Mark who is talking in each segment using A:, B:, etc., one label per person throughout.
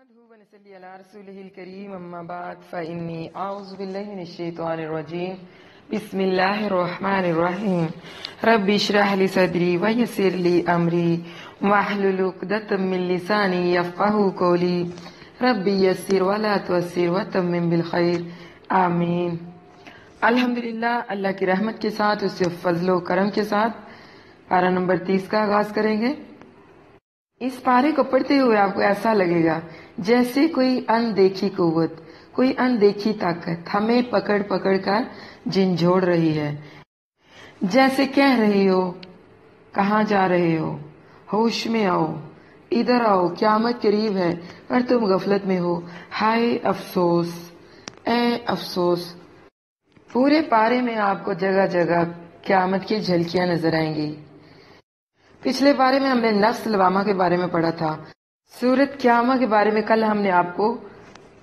A: نحمده ونصلي على رسوله الكريم أما بعد فإني أعوذ بالله من الشيطان الرجيم بسم الله الرحمن الرحيم رب اشرح لي صدري ويسر لي أمري واحلل عقدة من لساني يفقهوا قولي رب يسر ولا تعسر وتمم بالخير آمین۔ الحمدللہ، اللہ کی رحمت کے ساتھ، اس سے فضل و کرم کے ساتھ پارہ نمبر 30 کا آغاز کریں گے۔ اس پارے کو پڑھتے ہوئے آپ کو ایسا لگے گا جیسے کوئی اندیکھی قوت، کوئی اندیکھی طاقت ہمیں پکڑ پکڑ کر جھنجھوڑ رہی ہے، جیسے کہہ رہی ہو کہاں جا رہے ہو، ہوش میں آؤ، ادھر آؤ، قیامت قریب ہے اور تم غفلت میں ہو۔ ہائے افسوس، اے افسوس۔ پورے پارے میں آپ کو جگہ جگہ قیامت کی جھلکیاں نظر آئیں گی۔ پچھلے پارے میں ہم نے نفس لوامہ کے بارے میں پڑھا تھا۔ سورت قیامہ کے بارے میں کل ہم نے آپ کو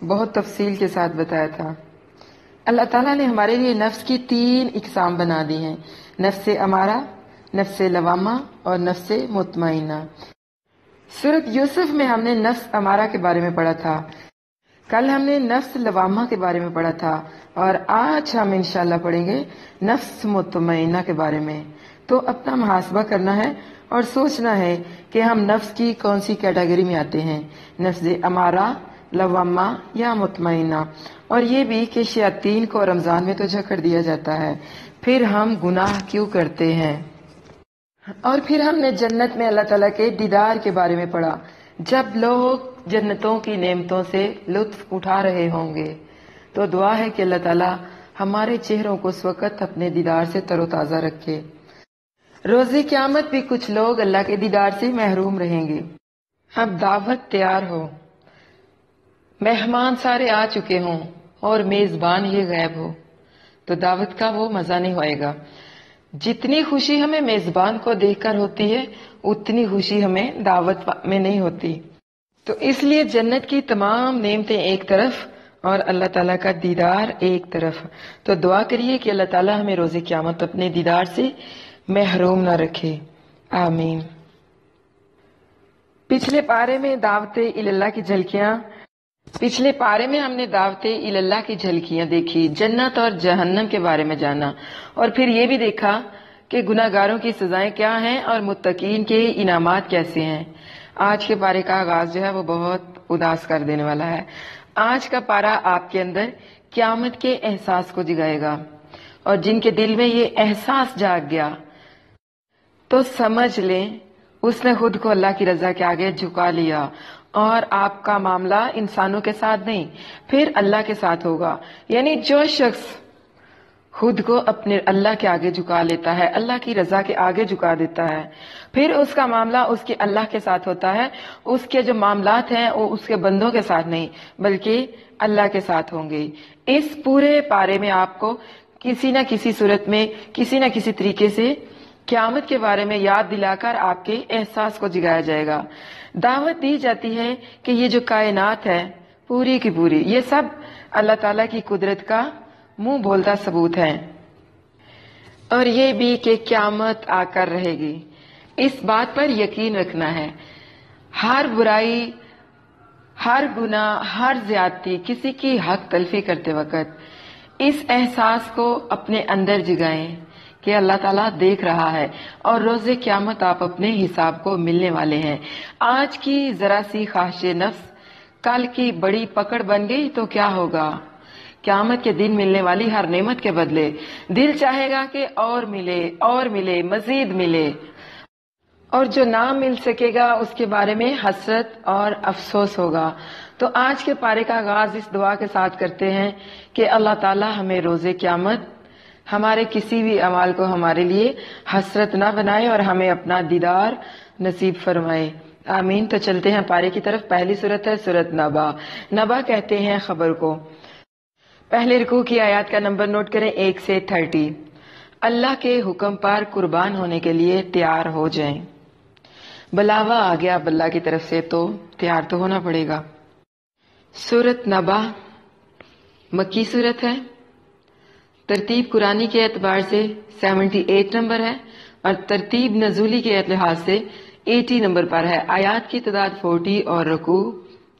A: بہت تفصیل کے ساتھ بتایا تھا۔ اللہ تعالیٰ نے ہمارے لیے نفس کی 3 اقسام بنا دی ہیں، نفس امارہ، نفس لوامہ اور نفس مطمئنہ۔ سورت یوسف میں ہم نے نفس امارہ کے بارے میں پڑھا تھا، کل ہم نے نفس لوامہ کے بارے میں پڑھا تھا، اور آج ہم انشاءاللہ پڑھیں گے نفس مطمئنہ کے بارے میں۔ تو اپنا محاسبہ کرنا ہے اور سوچنا ہے کہ ہم نفس کی کون سی کیٹیگری میں آتے ہیں، نفس امارہ، لوامہ یا مطمئنہ۔ اور یہ بھی کہ شیاطین کو رمضان میں تو جھکڑ دیا جاتا ہے، پھر ہم گناہ کیوں کرتے ہیں۔ اور پھر ہم نے جنت میں اللہ تعالیٰ کے دیدار کے بارے میں پڑھا، جب لوگ جنتوں کی نعمتوں سے لطف اٹھا رہے ہوں گے تو دعا ہے کہ اللہ تعالیٰ ہمارے چہروں کو اس وقت اپنے دیدار سے تر و تازہ رکھے۔ روز قیامت بھی کچھ لوگ اللہ کے دیدار سے محروم رہیں گے۔ اب دعوت تیار ہو، مہمان سارے آ چکے ہوں اور میزبان یہ غائب ہو، تو دعوت کا وہ مزہ نہیں ہوئے گا۔ جتنی خوشی ہمیں میزبان کو دیکھ کر ہوتی ہے اتنی خوشی ہمیں دعوت میں نہیں ہوتی۔ تو اس لیے جنت کی تمام نعمتیں ایک طرف اور اللہ تعالیٰ کا دیدار ایک طرف۔ تو دعا کریے کہ اللہ تعالیٰ ہمیں روز قیامت اپنے دیدار سے محروم نہ رکھے، آمین۔ پچھلے پارے میں دعوت اللہ کی جھلکیاں، پچھلے پارے میں ہم نے دعوت اللہ کی جھلکیاں دیکھی، جنت اور جہنم کے بارے میں جانا، اور پھر یہ بھی دیکھا کہ گناہگاروں کی سزائیں کیا ہیں اور متقین کے انعامات کیسے ہیں۔ آج کے پارے کا آغاز جو ہے وہ بہت اداس کر دینے والا ہے۔ آج کا پارہ آپ کے اندر قیامت کے احساس کو جگائے گا، اور جن کے دل میں یہ احساس جاگ گیا تو سمجھ لیں اس نے خود کو اللہ کی رضا کے آگے جھکا لیا، اور آپ کا معاملہ انسانوں کے ساتھ نہیں پھر اللہ کے ساتھ ہوگا۔ یعنی جو شخص خود کو اپنے اللہ کے آگے جھکا لیتا ہے، اللہ کی رضا کے آگے جھکا دیتا ہے، پھر اس کا معاملہ اس کے اللہ کے ساتھ ہوتا ہے۔ اس کے جو معاملات ہیں وہ اس کے بندوں کے ساتھ نہیں بلکہ اللہ کے ساتھ ہوں گے۔ اس پورے پارے میں آپ کو کسی نہ کسی صورت میں، کسی نہ کسی طریقے سے قیامت کے بارے میں یاد دلا کر آپ کے احساس کو جگایا جائے گا۔ دعوت دی جاتی ہے کہ یہ جو کائنات ہے پوری کی پوری، یہ سب اللہ تعالیٰ کی قدرت کا منہ بولتا ثبوت ہے، اور یہ بھی کہ قیامت آ کر رہے گی۔ اس بات پر یقین رکھنا ہے۔ ہر برائی، ہر گناہ، ہر زیادتی، کسی کی حق تلفی کرتے وقت اس احساس کو اپنے اندر جگائیں کہ اللہ تعالیٰ دیکھ رہا ہے، اور روز قیامت آپ اپنے حساب کو ملنے والے ہیں۔ آج کی ذرا سی خواہش نفس کل کی بڑی پکڑ بن گئی تو کیا ہوگا؟ قیامت کے دن ملنے والی ہر نعمت کے بدلے دل چاہے گا کہ اور ملے، اور ملے، مزید ملے، اور جو نہ مل سکے گا اس کے بارے میں حسرت اور افسوس ہوگا۔ تو آج کے پارے کا آغاز اس دعا کے ساتھ کرتے ہیں کہ اللہ تعالیٰ ہمیں روز قیامت ہمارے کسی بھی اعمال کو ہمارے لیے حسرت نہ بنائے اور ہمیں اپنا دیدار نصیب فرمائے، آمین۔ تو چلتے ہیں پارے کی طرف۔ پہلی سورت ہے سورت نبا۔ نبا کہتے ہیں خبر کو۔ پہلے رکوع کی آیات کا نمبر نوٹ کریں، 1 سے 30۔ اللہ کے حکم پر قربان ہونے کے لیے تیار ہو جائیں۔ بلاوا آ گیا اب اللہ کی طرف سے تو تیار تو ہونا پڑے گا۔ سورت نبا مکی سورت ہے، ترتیب قرآنی کے اعتبار سے 78 نمبر ہے، اور ترتیب نزولی کے لحاظ سے 80 نمبر پر ہے۔ آیات کی تعداد 40 اور رکوع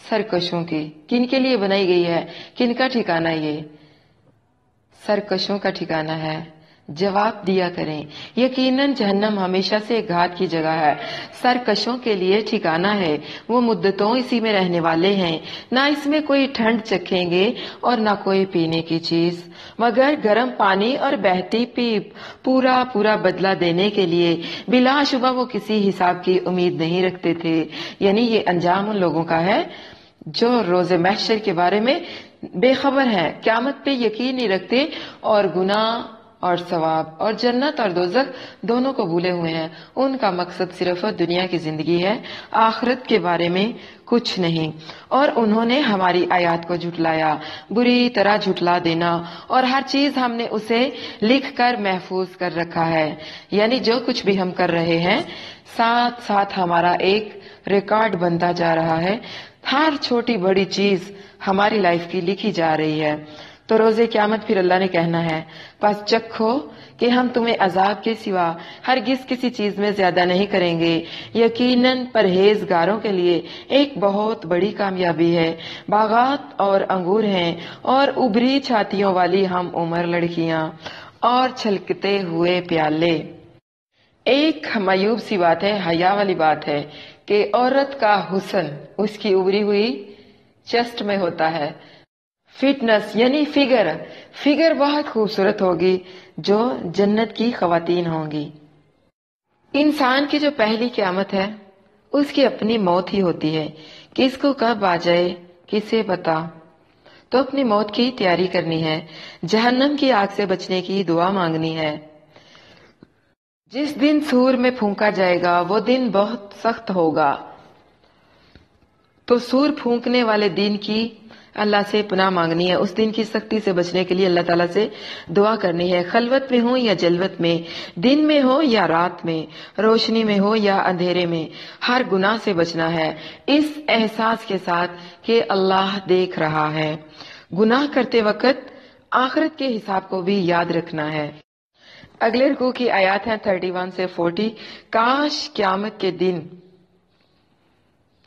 A: سرکشوں کی۔ کن کے لیے بنائی گئی ہے؟ کن کا ٹھکانہ یہ؟ سرکشوں کا ٹھکانہ ہے۔ جواب دیا کریں، یقیناً جہنم ہمیشہ سے گھات کی جگہ ہے، سرکشوں کے لیے ٹھکانہ ہے، وہ مدتوں اسی میں رہنے والے ہیں، نہ اس میں کوئی ٹھنڈ چکھیں گے اور نہ کوئی پینے کی چیز مگر گرم پانی اور بہتی پیپ، پورا پورا بدلہ دینے کے لیے۔ بلا شبہ وہ کسی حساب کی امید نہیں رکھتے تھے۔ یعنی یہ انجام ان لوگوں کا ہے جو روز محشر کے بارے میں بے خبر ہیں، قیامت پہ یقین نہیں رکھتے، اور گناہ اور ثواب اور جنت اور دوزخ دونوں کو بھولے ہوئے ہیں۔ ان کا مقصد صرف دنیا کی زندگی ہے، آخرت کے بارے میں کچھ نہیں۔ اور انہوں نے ہماری آیات کو جھٹلایا، بری طرح جھٹلا دینا، اور ہر چیز ہم نے اسے لکھ کر محفوظ کر رکھا ہے۔ یعنی جو کچھ بھی ہم کر رہے ہیں ساتھ ساتھ ہمارا ایک ریکارڈ بنتا جا رہا ہے، ہر چھوٹی بڑی چیز ہماری لائف کی لکھی جا رہی ہے۔ تو روز قیامت پھر اللہ نے کہنا ہے، پس چکھو کہ ہم تمہیں عذاب کے سوا ہرگز کسی چیز میں زیادہ نہیں کریں گے، یقیناً پرہیزگاروں کے لیے ایک بہت بڑی کامیابی ہے۔ باغات اور انگور ہیں اور ابری چھاتیوں والی ہم عمر لڑکیاں اور چھلکتے ہوئے پیالے۔ ایک معیوب سی بات ہے، حیا والی بات ہے کہ عورت کا حسن اس کی ابری ہوئی چیسٹ میں ہوتا ہے۔ فٹنس یعنی فگر بہت خوبصورت ہوگی جو جنت کی خواتین ہوں گی۔ انسان کی جو پہلی قیامت ہے اس کی اپنی موت ہی ہوتی ہے، کس کو کب آ جائے کسے پتا۔ تو اپنی موت کی تیاری کرنی ہے، جہنم کی آگ سے بچنے کی دعا مانگنی ہے۔ جس دن سور میں پھونکا جائے گا وہ دن بہت سخت ہوگا، تو سور پھونکنے والے دن کی اللہ سے پناہ مانگنی ہے، اس دن کی سختی سے بچنے کے لیے اللہ تعالیٰ سے دعا کرنی ہے، خلوت میں ہو یا جلوت میں، دن میں ہو یا رات میں، روشنی میں ہو یا اندھیرے میں، ہر گناہ سے بچنا ہے، اس احساس کے ساتھ کہ اللہ دیکھ رہا ہے۔ گناہ کرتے وقت آخرت کے حساب کو بھی یاد رکھنا ہے۔ اگلے رکوع کی آیات ہیں 31 سے 40۔ کاش قیامت کے دن،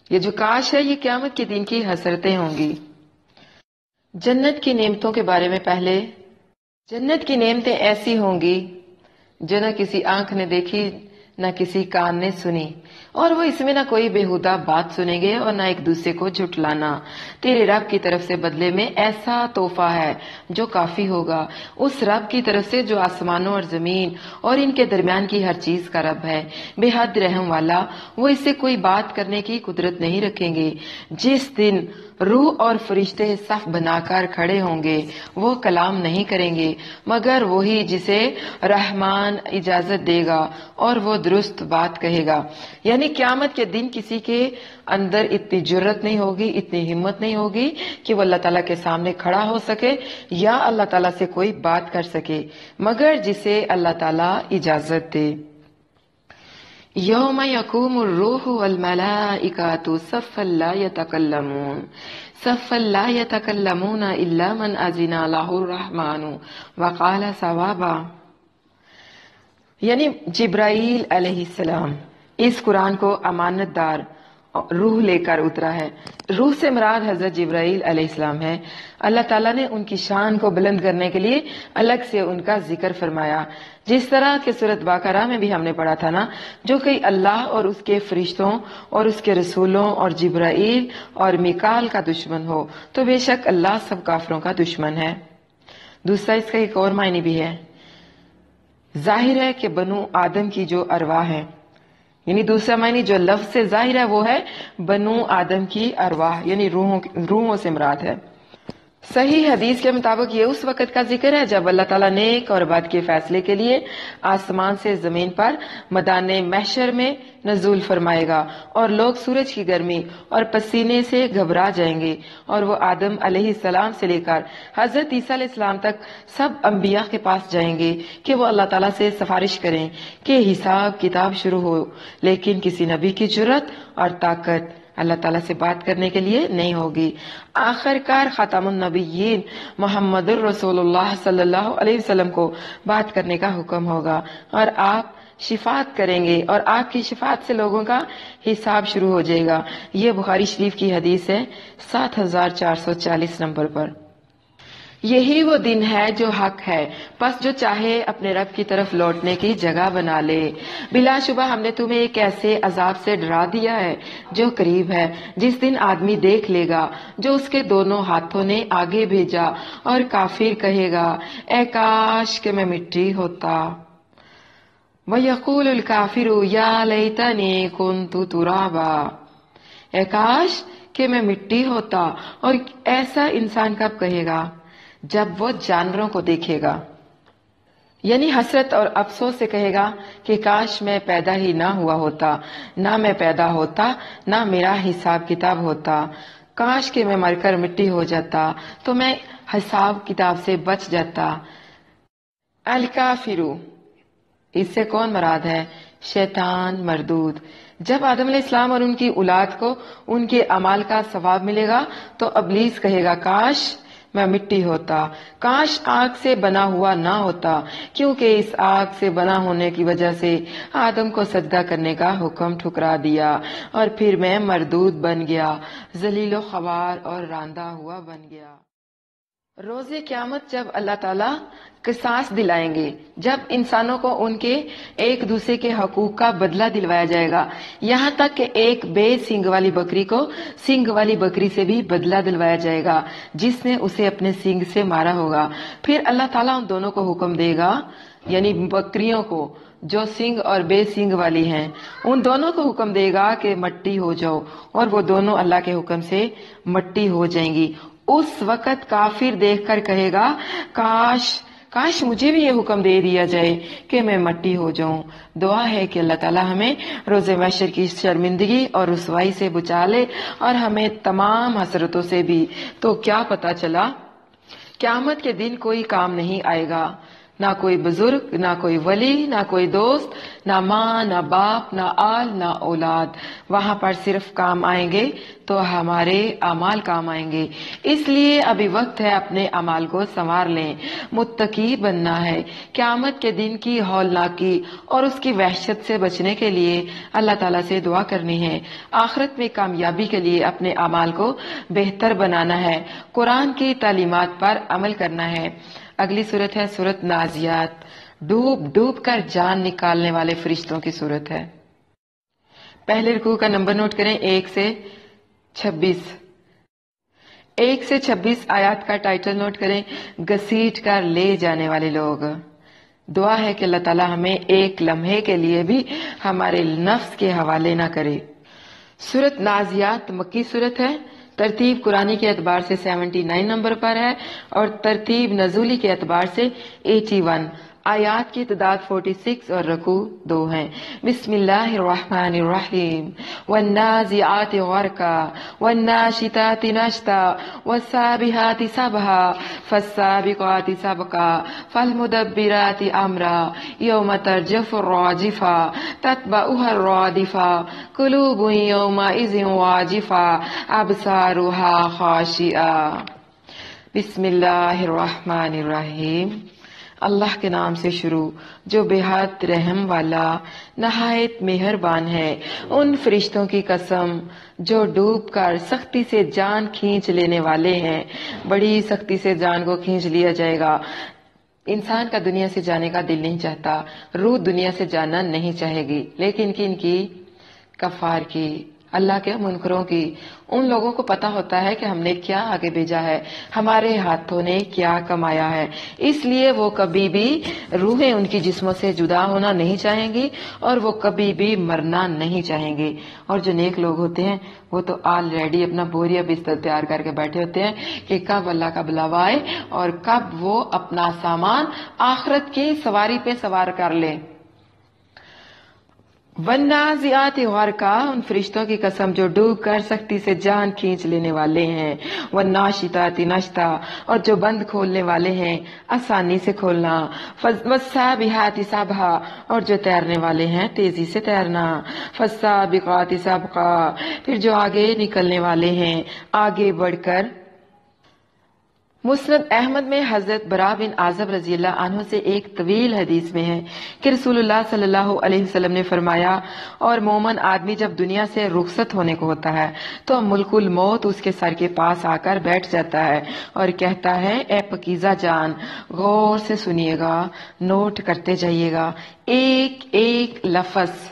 A: یہ جو کاش ہے یہ قیامت کے دن کی حسرتیں ہوں گی۔ جنت کی نعمتوں کے بارے میں پہلے، جنت کی نعمتیں ایسی ہوں گی جو نہ کسی آنکھ نے دیکھی نہ کسی کان نے سنی، اور وہ اس میں نہ کوئی بےہودہ بات سنیں گے اور نہ ایک دوسرے کو جھٹلانا۔ تیرے رب کی طرف سے بدلے میں ایسا تحفہ ہے جو کافی ہوگا، اس رب کی طرف سے جو آسمانوں اور زمین اور ان کے درمیان کی ہر چیز کا رب ہے، بے حد رحم والا۔ وہ اس سے کوئی بات کرنے کی قدرت نہیں رکھیں گے۔ جس دن روح اور فرشتے صف بنا کر کھڑے ہوں گے وہ کلام نہیں کریں گے مگر وہی جسے رحمان اجازت دے گا، اور وہ درست بات کہے گا۔ یعنی قیامت کے دن کسی کے اندر اتنی جرت نہیں ہوگی، اتنی ہمت نہیں ہوگی کہ وہ اللہ تعالیٰ کے سامنے کھڑا ہو سکے یا اللہ تعالیٰ سے کوئی بات کر سکے مگر جسے اللہ تعالیٰ اجازت دے۔ یوم یقوم الروح والملائکۃ صفا لا یتکلمون الا من اذن له الرحمن وقال صوابا۔ یعنی جبرائیل علیہ السلام اس قرآن کو امانت دار روح لے کر اترا ہے۔ روح سے مراد حضرت جبرائیل علیہ السلام ہے۔ اللہ تعالیٰ نے ان کی شان کو بلند کرنے کے لیے الگ سے ان کا ذکر فرمایا، جس طرح کہ سورۃ بقرہ میں بھی ہم نے پڑھا تھا نا، جو کہ اللہ اور اس کے فرشتوں اور اس کے رسولوں اور جبرائیل اور میکال کا دشمن ہو تو بے شک اللہ سب کافروں کا دشمن ہے۔ دوسرا اس کا ایک اور معنی بھی ہے، ظاہر ہے کہ بنو آدم کی جو ارواح ہیں، یعنی دوسرا معنی جو لفظ سے ظاہر ہے وہ ہے بنو آدم کی ارواح، یعنی روحوں سے مراد ہے۔ صحیح حدیث کے مطابق یہ اس وقت کا ذکر ہے جب اللہ تعالیٰ نیک اور بد کے فیصلے کے لیے آسمان سے زمین پر میدان محشر میں نزول فرمائے گا، اور لوگ سورج کی گرمی اور پسینے سے گھبرا جائیں گے، اور وہ آدم علیہ السلام سے لے کر حضرت عیسیٰ علیہ السلام تک سب انبیاء کے پاس جائیں گے کہ وہ اللہ تعالیٰ سے سفارش کریں کہ حساب کتاب شروع ہو، لیکن کسی نبی کی جرت اور طاقت اللہ تعالیٰ سے بات کرنے کے لیے نہیں ہوگی۔ آخر کار خاتم النبیین محمد الرسول اللہ صلی اللہ علیہ وسلم کو بات کرنے کا حکم ہوگا، اور آپ شفاعت کریں گے اور آپ کی شفاعت سے لوگوں کا حساب شروع ہو جائے گا۔ یہ بخاری شریف کی حدیث ہے 7440 نمبر پر۔ یہی وہ دن ہے جو حق ہے، پس جو چاہے اپنے رب کی طرف لوٹنے کی جگہ بنا لے۔ بلا شبہ ہم نے تمہیں ایک ایسے عذاب سے ڈرا دیا ہے جو قریب ہے، جس دن آدمی دیکھ لے گا جو اس کے دونوں ہاتھوں نے آگے بھیجا، اور کافر کہے گا اے کاش کہ میں مٹی ہوتا۔ وَيَقُولُ الْكَافِرُ يَا لَيْتَنِي كُنْتُ تُرَابًا، اے کاش کہ میں مٹی ہوتا۔ اور ایسا انسان کب کہے گا؟ جب وہ جانوروں کو دیکھے گا، یعنی حسرت اور افسوس سے کہے گا کہ کاش میں پیدا ہی نہ ہوا ہوتا، نہ میں پیدا ہوتا، نہ میرا حساب کتاب ہوتا۔ کاش کہ میں مر کر مٹی ہو جاتا تو میں حساب کتاب سے بچ جاتا۔ الکافرو، اس سے کون مراد ہے؟ شیطان مردود۔ جب آدم علیہ السلام اور ان کی اولاد کو ان کے اعمال کا ثواب ملے گا تو ابلیس کہے گا کاش میں مٹی ہوتا، کاش آگ سے بنا ہوا نہ ہوتا، کیونکہ اس آگ سے بنا ہونے کی وجہ سے آدم کو سجدہ کرنے کا حکم ٹھکرا دیا، اور پھر میں مردود بن گیا، ذلیل و خوار اور راندہ ہوا بن گیا۔ روز قیامت جب اللہ تعالیٰ قصاص دلائیں گے، جب انسانوں کو ان کے ایک دوسرے کے حقوق کا بدلہ دلوایا جائے گا، یہاں تک کہ ایک بے سینگ والی بکری کو سینگ والی بکری سے بھی بدلہ دلوایا جائے گا جس نے اسے اپنے سینگ سے مارا ہوگا۔ پھر اللہ تعالیٰ ان دونوں کو حکم دے گا، یعنی بکریوں کو جو سینگ اور بے سینگ والی ہیں، ان دونوں کو حکم دے گا کہ مٹی ہو جاؤ، اور وہ دونوں اللہ کے حکم سے مٹی ہو جائیں گی۔ اس وقت کافر دیکھ کر کہے گا کاش مجھے بھی یہ حکم دے دیا جائے کہ میں مٹی ہو جاؤں۔ دعا ہے کہ اللہ تعالیٰ ہمیں روز محشر کی شرمندگی اور رسوائی سے بچا لے، اور ہمیں تمام حسرتوں سے بھی۔ تو کیا پتا چلا؟ قیامت کے دن کوئی کام نہیں آئے گا، نہ کوئی بزرگ، نہ کوئی ولی، نہ کوئی دوست، نہ ماں، نہ باپ، نہ آل، نہ اولاد۔ وہاں پر صرف کام آئیں گے تو ہمارے اعمال کام آئیں گے۔ اس لیے ابھی وقت ہے اپنے اعمال کو سنوار لیں، متقی بننا ہے۔ قیامت کے دن کی ہولناکی اور اس کی وحشت سے بچنے کے لیے اللہ تعالیٰ سے دعا کرنی ہے۔ آخرت میں کامیابی کے لیے اپنے اعمال کو بہتر بنانا ہے، قرآن کی تعلیمات پر عمل کرنا ہے۔ اگلی صورت ہے سورت نازیات، ڈوب ڈوب کر جان نکالنے والے فرشتوں کی صورت ہے۔ پہلے رکوع کا نمبر نوٹ کریں، 1 سے 26۔ 1 سے 26 آیات کا ٹائٹل نوٹ کریں، گھسیٹ کر لے جانے والے لوگ۔ دعا ہے کہ اللہ تعالیٰ ہمیں ایک لمحے کے لیے بھی ہمارے نفس کے حوالے نہ کرے۔ سورت نازیات مکی صورت ہے، ترتیب قرآنی کے اعتبار سے 79 نمبر پر ہے، اور ترتیب نزولی کے اعتبار سے 81۔ آیات کی تعداد 46 اور رکوع 2 ہیں۔ بسم اللہ الرحمن الرحیم، والنازعات غرقا والناشطات نشطا والسابحات سبحا فالسابقات سبقا فالمدبرات امرا یوم ترجف الراجفہ تتبعها الرادفہ قلوب یومئذ واجفہ ابصارها خاشعہ۔ بسم اللہ الرحمن الرحیم، اللہ کے نام سے شروع جو بے حد رحم والا نہایت مہربان ہے۔ ان فرشتوں کی قسم جو ڈوب کر سختی سے جان کھینچ لینے والے ہیں۔ بڑی سختی سے جان کو کھینچ لیا جائے گا۔ انسان کا دنیا سے جانے کا دل نہیں چاہتا، روح دنیا سے جانا نہیں چاہے گی، لیکن کن کی؟ کفار کی، اللہ کے منکروں کی۔ ان لوگوں کو پتا ہوتا ہے کہ ہم نے کیا آگے بھیجا ہے، ہمارے ہاتھوں نے کیا کمایا ہے، اس لیے وہ کبھی بھی روحیں ان کی جسموں سے جدا ہونا نہیں چاہیں گی، اور وہ کبھی بھی مرنا نہیں چاہیں گے۔ اور جو نیک لوگ ہوتے ہیں وہ تو آلریڈی اپنا بوریا بستر تیار کر کے بیٹھے ہوتے ہیں کہ کب اللہ کا بلاوا آئے اور کب وہ اپنا سامان آخرت کی سواری پہ سوار کر لے۔ والنازعات غرقا، ان فرشتوں کی قسم جو ڈوب کر سختی سے جان کھینچ لینے والے ہیں۔ والناشطات نشطا، اور جو بند کھولنے والے ہیں آسانی سے کھولنا۔ والسابحات سبحا، اور جو تیرنے والے ہیں تیزی سے تیرنا۔ فالسابقات سبقا، پھر جو آگے نکلنے والے ہیں آگے بڑھ کر۔ مسند احمد میں حضرت برا بن عازب رضی اللہ عنہ سے ایک طویل حدیث میں ہے کہ رسول اللہ صلی اللہ علیہ وسلم نے فرمایا، اور مومن آدمی جب دنیا سے رخصت ہونے کو ہوتا ہے تو ملک الموت اس کے سر کے پاس آ کر بیٹھ جاتا ہے اور کہتا ہے، اے پکیزہ جان، غور سے سنیے گا، نوٹ کرتے جائیے گا، ایک ایک لفظ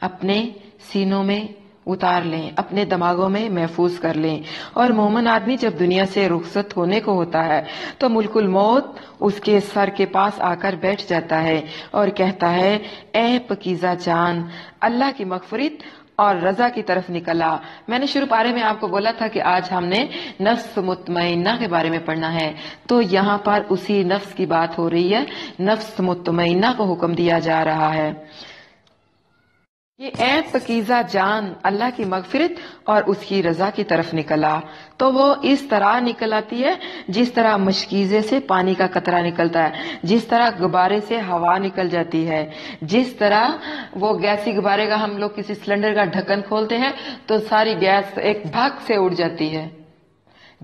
A: اپنے سینوں میں اتار لیں، اپنے دماغوں میں محفوظ کر لیں۔ اور مومن آدمی جب دنیا سے رخصت ہونے کو ہوتا ہے تو ملک الموت اس کے سر کے پاس آ کر بیٹھ جاتا ہے اور کہتا ہے، اے پکیزہ جان، اللہ کی مغفرت اور رضا کی طرف نکلا۔ میں نے شروع پارے میں آپ کو بولا تھا کہ آج ہم نے نفس مطمئنہ کے بارے میں پڑھنا ہے، تو یہاں پر اسی نفس کی بات ہو رہی ہے، نفس مطمئنہ کو حکم دیا جا رہا ہے۔ یہ اے پکیزہ جان، اللہ کی مغفرت اور اس کی رضا کی طرف نکلا، تو وہ اس طرح نکل آتی ہے جس طرح مشکیزے سے پانی کا قطرہ نکلتا ہے، جس طرح غبارے سے ہوا نکل جاتی ہے، جس طرح وہ گیسی غبارے کا ہم لوگ کسی سلنڈر کا ڈھکن کھولتے ہیں تو ساری گیس ایک بھگ سے اڑ جاتی ہے،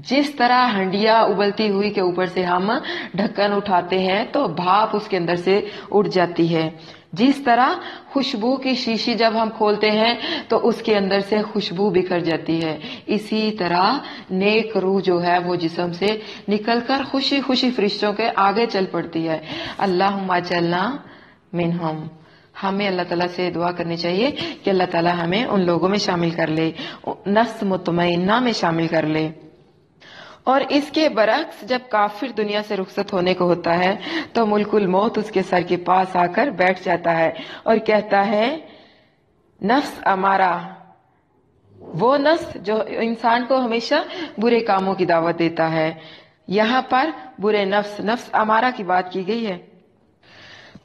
A: جس طرح ہنڈیا ابلتی ہوئی کے اوپر سے ہم ڈھکن اٹھاتے ہیں تو بھاپ اس کے اندر سے اڑ جاتی ہے، جس طرح خوشبو کی شیشی جب ہم کھولتے ہیں تو اس کے اندر سے خوشبو بکھر جاتی ہے، اسی طرح نیک روح جو ہے وہ جسم سے نکل کر خوشی خوشی فرشتوں کے آگے چل پڑتی ہے۔ اللہم اجعلنا منہم۔ ہمیں اللہ تعالیٰ سے دعا کرنی چاہیے کہ اللہ تعالیٰ ہمیں ان لوگوں میں شامل کر لے، نفس مطمئنہ میں شامل کر لے۔ اور اس کے برعکس جب کافر دنیا سے رخصت ہونے کو ہوتا ہے تو ملک الموت اس کے سر کے پاس آ کر بیٹھ جاتا ہے اور کہتا ہے، نفس امارہ، وہ نفس جو انسان کو ہمیشہ برے کاموں کی دعوت دیتا ہے، یہاں پر برے نفس امارہ کی بات کی گئی ہے،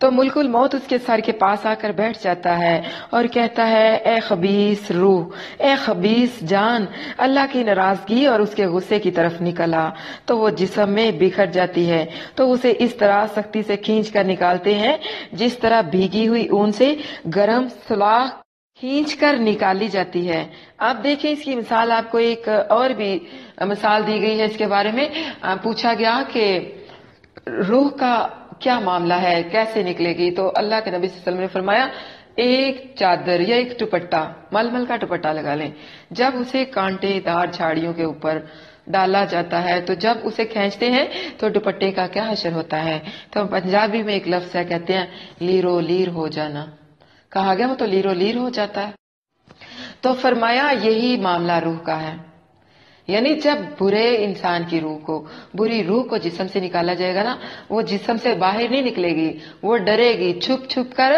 A: تو ملک الموت اس کے سر کے پاس آ کر بیٹھ جاتا ہے اور کہتا ہے، اے خبیث روح، اے خبیث جان، اللہ کی ناراضگی اور اس کے غصے کی طرف نکلا، تو وہ جسم میں بکھر جاتی ہے، تو اسے اس طرح سختی سے کھینچ کر نکالتے ہیں جس طرح بھیگی ہوئی اون سے گرم سلاخ کھینچ کر نکالی جاتی ہے۔ اب دیکھیں اس کی مثال، آپ کو ایک اور بھی مثال دی گئی ہے، اس کے بارے میں پوچھا گیا کہ روح کا کیا معاملہ ہے، کیسے نکلے گی، تو اللہ کے نبی صلی اللہ علیہ وسلم نے فرمایا، ایک چادر یا ایک دوپٹہ، ململ کا دوپٹہ لگا لیں، جب اسے کانٹے دار جھاڑیوں کے اوپر ڈالا جاتا ہے تو جب اسے کھینچتے ہیں تو دوپٹے کا کیا حشر ہوتا ہے، تو پنجابی میں ایک لفظ ہے، کہتے ہیں لیرو لیر ہو جانا، کہا گیا وہ تو لیرو لیر ہو جاتا ہے، تو فرمایا یہی معاملہ روح کا ہے، یعنی جب برے انسان کی روح کو، بری روح کو جسم سے نکالا جائے گا نا، وہ جسم سے باہر نہیں نکلے گی، وہ ڈرے گی، چھپ چھپ کر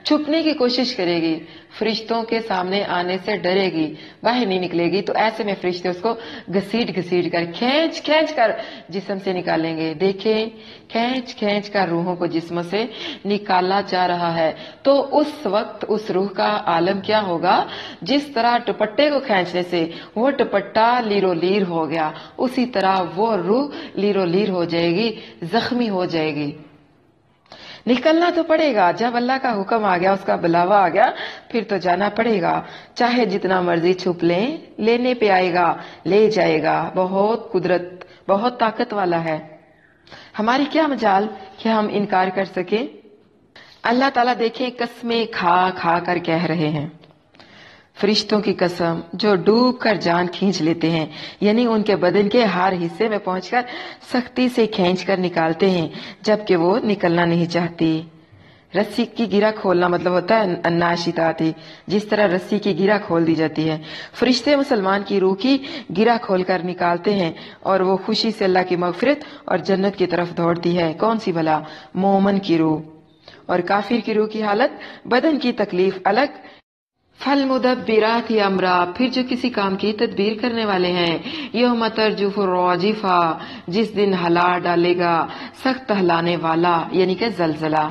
A: چھپنے کی کوشش کرے گی، فرشتوں کے سامنے آنے سے ڈرے گی، باہر نہیں نکلے گی، تو ایسے میں فرشتے اس کو گھسیٹ گھسیٹ کر کھینچ کھینچ کر جسم سے نکالیں گے۔ دیکھیں کھینچ کھینچ کر روحوں کو جسم سے نکالا جا رہا ہے، تو اس وقت اس روح کا عالم کیا ہوگا، جس طرح دوپٹے کو کھینچنے سے وہ دوپٹہ لیرو لیر ہو گیا، اسی طرح وہ روح لیرو لیر ہو جائے گی، زخمی ہو جائے گی۔ نکلنا تو پڑے گا، جب اللہ کا حکم آ گیا، اس کا بلاوا آ گیا، پھر تو جانا پڑے گا، چاہے جتنا مرضی چھپ لیں، لینے پہ آئے گا، لے جائے گا، بہت قدرت، بہت طاقت والا ہے، ہماری کیا مجال کہ ہم انکار کر سکیں۔ اللہ تعالیٰ دیکھیں قسمیں کھا کھا کر کہہ رہے ہیں، فرشتوں کی قسم جو ڈوب کر جان کھینچ لیتے ہیں، یعنی ان کے بدن کے ہر حصے میں پہنچ کر سختی سے کھینچ کر نکالتے ہیں جبکہ وہ نکلنا نہیں چاہتی۔ رسی کی گرہ کھولنا مطلب ہوتا ہے ناشتاتی، جس طرح رسی کی گرہ کھول دی جاتی ہے، فرشتے مسلمان کی روح کی گرہ کھول کر نکالتے ہیں اور وہ خوشی سے اللہ کی مغفرت اور جنت کی طرف دوڑتی ہے۔ کون سی بھلا؟ مومن کی روح۔ اور کافر کی روح کی حالت، بدن کی تکلیف الگ، فالمدبرات امرا، پھر جو کسی کام کی تدبیر کرنے والے ہیں، یوم ترجف الراجفہ، جس دن ہلا ڈالے گا سخت ہلانے والا، یعنی کہ زلزلہ۔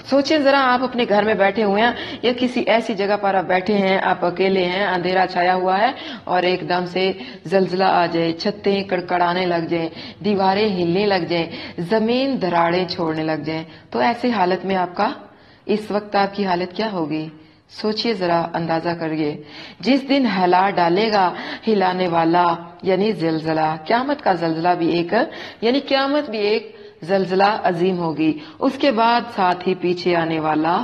A: سوچیں ذرا، آپ اپنے گھر میں بیٹھے ہوئے ہیں یا کسی ایسی جگہ پر آپ بیٹھے ہیں، آپ اکیلے ہیں، اندھیرا چھایا ہوا ہے اور ایک دم سے زلزلہ آ جائے، چھتیں کڑکڑانے لگ جائیں، دیواریں ہلنے لگ جائیں، زمین دراڑیں چھوڑنے لگ جائیں، تو ایسی حالت میں آپ کا، اس وقت آپ کی حالت کیا ہوگی؟ سوچئے ذرا، اندازہ کریے، جس دن ہلا ڈالے گا ہلانے والا یعنی زلزلہ، قیامت کا زلزلہ بھی ایک یعنی قیامت بھی ایک زلزلہ عظیم ہوگی، اس کے بعد ساتھ ہی پیچھے آنے والا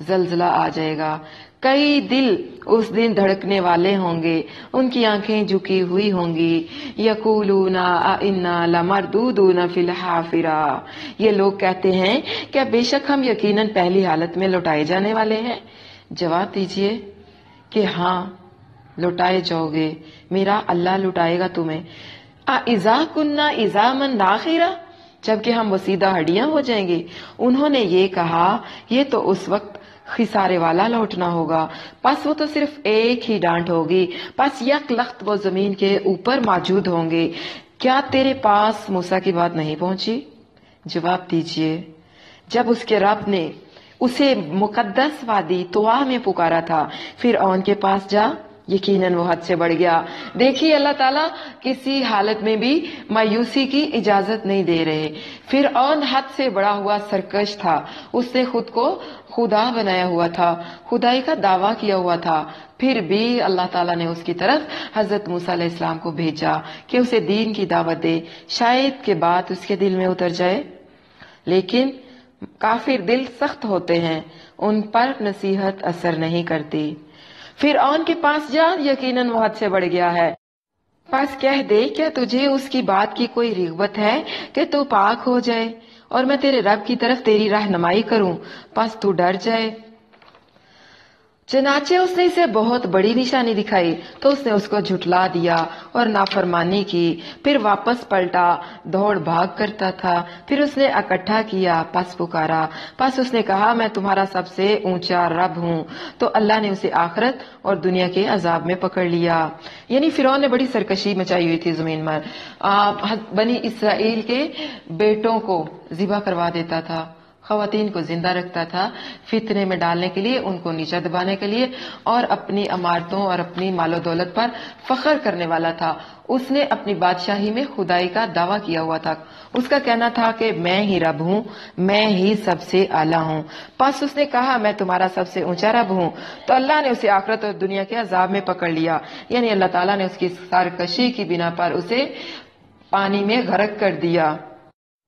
A: زلزلہ آ جائے گا۔ کئی دل اس دن دھڑکنے والے ہوں گے، ان کی آنکھیں جھکی ہوئی ہوں گی، یقولون انا لمردودون فی الحافرہ، یہ لوگ کہتے ہیں کیا بے شک ہم یقیناً پہلی حالت میں لوٹائے جانے والے ہیں؟ جواب دیجئے کہ ہاں لوٹائے جاؤ گے، میرا اللہ لوٹائے گا تمہیں۔ اذا کننا عظاما ناخرہ، جبکہ ہم وسیدہ ہڈیاں ہو جائیں گے۔ انہوں نے یہ کہا یہ تو اس وقت خسارے والا لوٹنا ہوگا، پس وہ تو صرف ایک ہی ڈانٹ ہوگی، پس یک لخت وہ زمین کے اوپر موجود ہوں گے۔ کیا تیرے پاس موسیٰ کی بات نہیں پہنچی؟ جواب دیجئے جب اس کے رب نے اسے مقدس وادی طوا میں پکارا تھا، فرعون کے پاس جا، یقیناً وہ حد سے بڑھ گیا۔ دیکھیے اللہ تعالیٰ کسی حالت میں بھی مایوسی کی اجازت نہیں دے رہے۔ فرعون حد سے بڑا ہوا سرکش تھا، اس نے خود کو خدا بنایا ہوا تھا، خدائی کا دعویٰ کیا ہوا تھا، پھر بھی اللہ تعالیٰ نے اس کی طرف حضرت موسیٰ علیہ السلام کو بھیجا کہ اسے دین کی دعوت دے، شاید کہ بات اس کے دل میں اتر جائے۔ لیکن کافر دل سخت ہوتے ہیں، ان پر نصیحت اثر نہیں کرتی۔ فرعون کے پاس جا، یقیناً وہ حد سے بڑھ گیا ہے، پس کہہ دے کیا تجھے اس کی بات کی کوئی رغبت ہے کہ تو پاک ہو جائے اور میں تیرے رب کی طرف تیری رہنمائی کروں، پس تو ڈر جائے۔ چنانچہ اس نے اسے بہت بڑی نشانی دکھائی تو اس نے اس کو جھٹلا دیا اور نافرمانی کی، پھر واپس پلٹا، دوڑ بھاگ کرتا تھا، پھر اس نے اکٹھا کیا، پس پکارا، پس اس نے کہا میں تمہارا سب سے اونچا رب ہوں، تو اللہ نے اسے آخرت اور دنیا کے عذاب میں پکڑ لیا۔ یعنی فرعون نے بڑی سرکشی مچائی ہوئی تھی زمین میں، بنی اسرائیل کے بیٹوں کو ذبح کروا دیتا تھا، خواتین کو زندہ رکھتا تھا، فتنے میں ڈالنے کے لیے، ان کو نیچا دبانے کے لیے، اور اپنی عمارتوں اور اپنی مال و دولت پر فخر کرنے والا تھا۔ اس نے اپنی بادشاہی میں خدائی کا دعویٰ کیا ہوا تھا، اس کا کہنا تھا کہ میں ہی رب ہوں، میں ہی سب سے اعلیٰ ہوں، پس اس نے کہا میں تمہارا سب سے اونچا رب ہوں، تو اللہ نے اسے آخرت اور دنیا کے عذاب میں پکڑ لیا۔ یعنی اللہ تعالیٰ نے اس کی سرکشی کی بنا پر اسے پانی میں غرق کر دیا،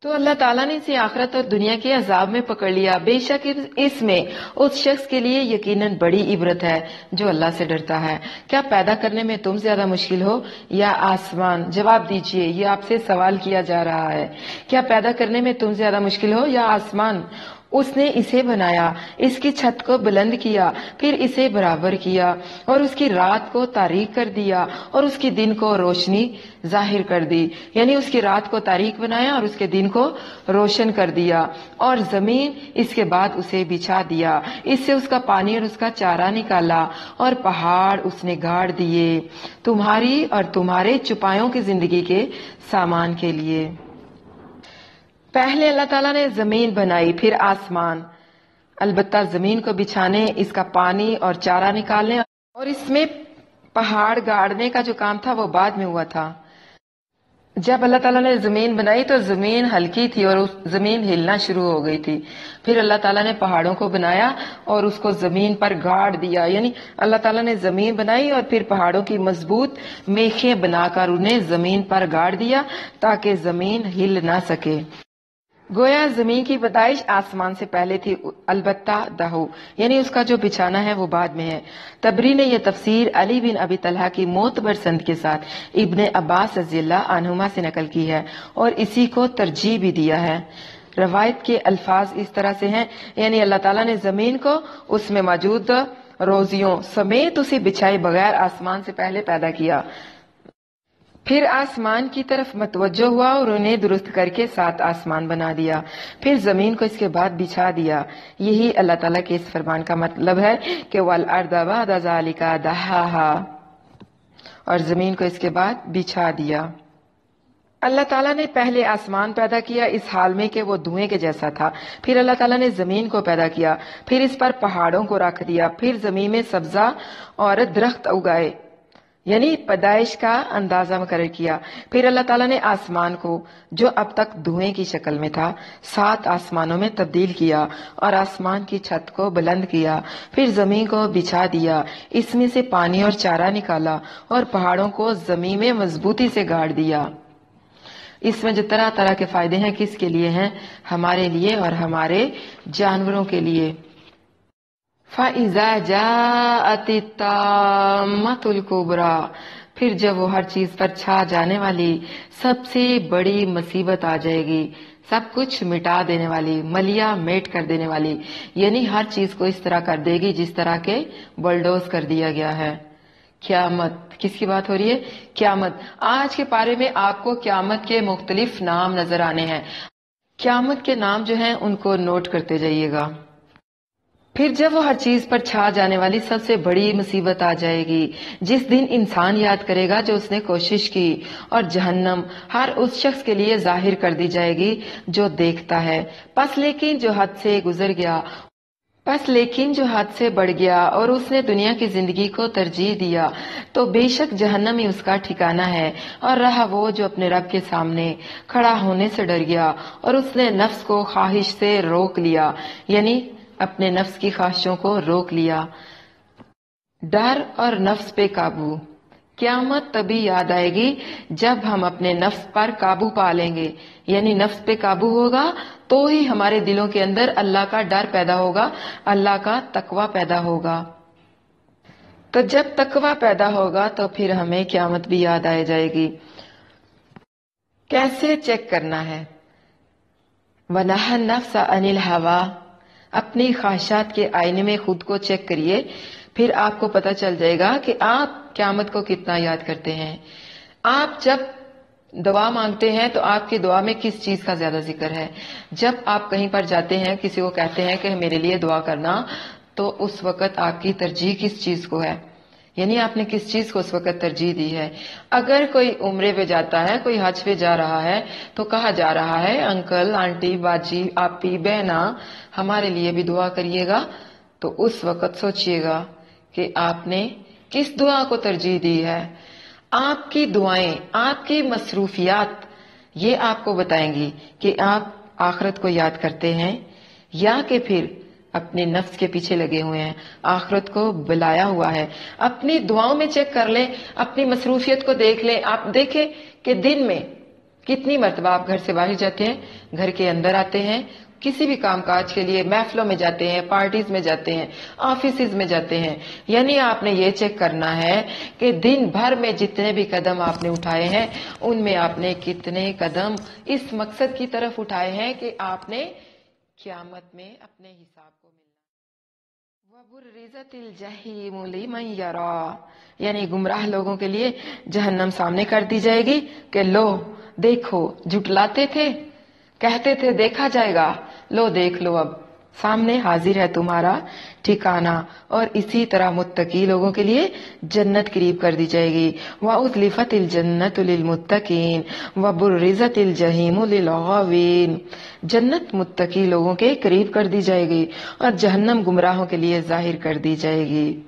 A: تو اللہ تعالیٰ نے اسے آخرت اور دنیا کے عذاب میں پکڑ لیا۔ بے شک اس میں اس شخص کے لیے یقیناً بڑی عبرت ہے جو اللہ سے ڈرتا ہے۔ کیا پیدا کرنے میں تم زیادہ مشکل ہو یا آسمان؟ جواب دیجئے، یہ آپ سے سوال کیا جا رہا ہے، کیا پیدا کرنے میں تم زیادہ مشکل ہو یا آسمان؟ اس نے اسے بنایا، اس کی چھت کو بلند کیا، پھر اسے برابر کیا، اور اس کی رات کو تاریک کر دیا اور اس کی دن کو روشنی ظاہر کر دی۔ یعنی اس کی رات کو تاریک بنایا اور اس کے دن کو روشن کر دیا، اور زمین اس کے بعد اسے بچھا دیا، اس سے اس کا پانی اور اس کا چارہ نکالا، اور پہاڑ اس نے گاڑ دیے تمہاری اور تمہارے چپایوں کی زندگی کے سامان کے لیے۔ پہلے اللہ تعالیٰ نے زمین بنائی، پھر آسمان، البتہ زمین کو بچھانے، اس کا پانی اور چارہ نکالنے اور اس میں پہاڑ گاڑنے کا جو کام تھا وہ بعد میں ہوا تھا۔ جب اللہ تعالیٰ نے زمین بنائی تو زمین ہلکی تھی اور زمین ہلنا شروع ہو گئی تھی، پھر اللہ تعالیٰ نے پہاڑوں کو بنایا اور اس کو زمین پر گاڑ دیا۔ یعنی اللہ تعالیٰ نے زمین بنائی اور پھر پہاڑوں کی مضبوط میخیں بنا کر انہیں زمین پر گاڑ دیا تاکہ زمین ہل نہ سکے۔ گویا زمین کی پیدائش آسمان سے پہلے تھی، البتہ دہو یعنی اس کا جو بچھانا ہے وہ بعد میں ہے۔ تبری نے یہ تفسیر علی بن ابی طلحہ کی معتبر سند کے ساتھ ابن عباس رضی اللہ عنہما سے نقل کی ہے اور اسی کو ترجیح بھی دیا ہے۔ روایت کے الفاظ اس طرح سے ہیں، یعنی اللہ تعالیٰ نے زمین کو اس میں موجود روزیوں سمیت اسے بچھائے بغیر آسمان سے پہلے پیدا کیا، پھر آسمان کی طرف متوجہ ہوا اور انہیں درست کر کے 7 آسمان بنا دیا، پھر زمین کو اس کے بعد بچھا دیا۔ یہی اللہ تعالیٰ کے اس فرمان کا مطلب ہے کہ وَالْأَرْضَ بَعْدَ ذَلِكَ دَحَاهَا، اور زمین کو اس کے بعد بچھا دیا۔ اللہ تعالیٰ نے پہلے آسمان پیدا کیا اس حال میں کہ وہ دھوئیں کے جیسا تھا، پھر اللہ تعالیٰ نے زمین کو پیدا کیا، پھر اس پر پہاڑوں کو رکھ دیا، پھر زمین میں سبزہ اور درخت اگائے، یعنی پیدائش کا اندازہ مقرر کیا. پھر اللہ تعالیٰ نے آسمان کو جو اب تک دھوئیں کی شکل میں تھا 7 آسمانوں میں تبدیل کیا اور آسمان کی چھت کو بلند کیا. پھر زمین کو بچھا دیا، اس میں سے پانی اور چارہ نکالا اور پہاڑوں کو زمین میں مضبوطی سے گاڑ دیا. اس میں جو طرح طرح کے فائدے ہیں کس کے لیے ہیں؟ ہمارے لیے اور ہمارے جانوروں کے لیے. فَإِذَا جَاءَتِ الطَّامَّةُ الْكُبْرَى، پھر جب وہ ہر چیز پر چھا جانے والی سب سے بڑی مصیبت آ جائے گی، سب کچھ مٹا دینے والی، ملیا میٹ کر دینے والی، یعنی ہر چیز کو اس طرح کر دے گی جس طرح کے بلڈوز کر دیا گیا ہے. قیامت کس کی بات ہو رہی ہے؟ قیامت. آج کے پارے میں آپ کو قیامت کے مختلف نام نظر آنے ہیں. قیامت کے نام جو ہیں ان کو نوٹ کرتے جائیے گا. پھر جب وہ ہر چیز پر چھا جانے والی سب سے بڑی مصیبت آ جائے گی، جس دن انسان یاد کرے گا جو اس نے کوشش کی، اور جہنم ہر اس شخص کے لیے ظاہر کر دی جائے گی جو دیکھتا ہے. پس لیکن جو حد سے بڑھ گیا اور اس نے دنیا کی زندگی کو ترجیح دیا تو بے شک جہنم ہی اس کا ٹھکانہ ہے. اور رہا وہ جو اپنے رب کے سامنے کھڑا ہونے سے ڈر گیا اور اس نے نفس کو خواہش سے روک لیا، یعنی اپنے نفس کی خواہشوں کو روک لیا. ڈر اور نفس پہ قابو. قیامت تبھی یاد آئے گی جب ہم اپنے نفس پر قابو پا لیں گے، یعنی نفس پہ قابو ہوگا تو ہی ہمارے دلوں کے اندر اللہ کا ڈر پیدا ہوگا، اللہ کا تقوی پیدا ہوگا. تو جب تقوی پیدا ہوگا تو پھر ہمیں قیامت بھی یاد آ جائے گی. کیسے چیک کرنا ہے؟ وَنَهَى النَّفْسَ عَنِ الْهَوَىٰ، اپنی خواہشات کے آئینے میں خود کو چیک کریے، پھر آپ کو پتہ چل جائے گا کہ آپ قیامت کو کتنا یاد کرتے ہیں. آپ جب دعا مانگتے ہیں تو آپ کی دعا میں کس چیز کا زیادہ ذکر ہے؟ جب آپ کہیں پر جاتے ہیں کسی کو کہتے ہیں کہ میرے لیے دعا کرنا، تو اس وقت آپ کی ترجیح کس چیز کو ہے؟ یعنی آپ نے کس چیز کو اس وقت ترجیح دی ہے؟ اگر کوئی عمرے پہ جاتا ہے، کوئی حج پہ جا رہا ہے تو کہا جا رہا ہے انکل، آنٹی، باجی، آپی، بہنا ہمارے لیے بھی دعا کریے گا. تو اس وقت سوچئے گا کہ آپ نے کس دعا کو ترجیح دی ہے. آپ کی دعائیں، آپ کی مصروفیات یہ آپ کو بتائیں گی کہ آپ آخرت کو یاد کرتے ہیں یا کہ پھر اپنے نفس کے پیچھے لگے ہوئے ہیں، آخرت کو بلایا ہوا ہے. اپنی دعاؤں میں چیک کر لیں، اپنی مصروفیت کو دیکھ لیں. آپ دیکھیں کہ دن میں کتنی مرتبہ آپ گھر سے باہر جاتے ہیں، گھر کے اندر آتے ہیں، کسی بھی کام کاج کے لیے محفلوں میں جاتے ہیں، پارٹیز میں جاتے ہیں، آفیسز میں جاتے ہیں. یعنی آپ نے یہ چیک کرنا ہے کہ دن بھر میں جتنے بھی قدم آپ نے اٹھائے ہیں ان میں آپ نے کتنے قدم اس مقصد کی طرف اٹھائے ہیں کہ آپ نے قیامت میں اپنے حساب کو ملنا. وَبُرِّزَتِ الْجَحِيمُ لِمَنْ يَرَىٰ، یعنی گمراہ لوگوں کے لیے جہنم سامنے کر دی جائے گی کہ لو دیکھو، جھٹلاتے تھے، کہتے تھے دیکھا جائے گا، لو دیکھ لو، اب سامنے حاضر ہے تمہارا ٹھکانہ. اور اسی طرح متقی لوگوں کے لیے جنت قریب کر دی جائے گی. وَأُزْلِفَتِ الْجَنَّةُ لِلْمُتَّقِينَ وَبُرِّزَتِ الْجَحِيمُ لِلْغَاوِينَ، جنت متقی لوگوں کے قریب کر دی جائے گی اور جہنم گمراہوں کے لیے ظاہر کر دی جائے گی.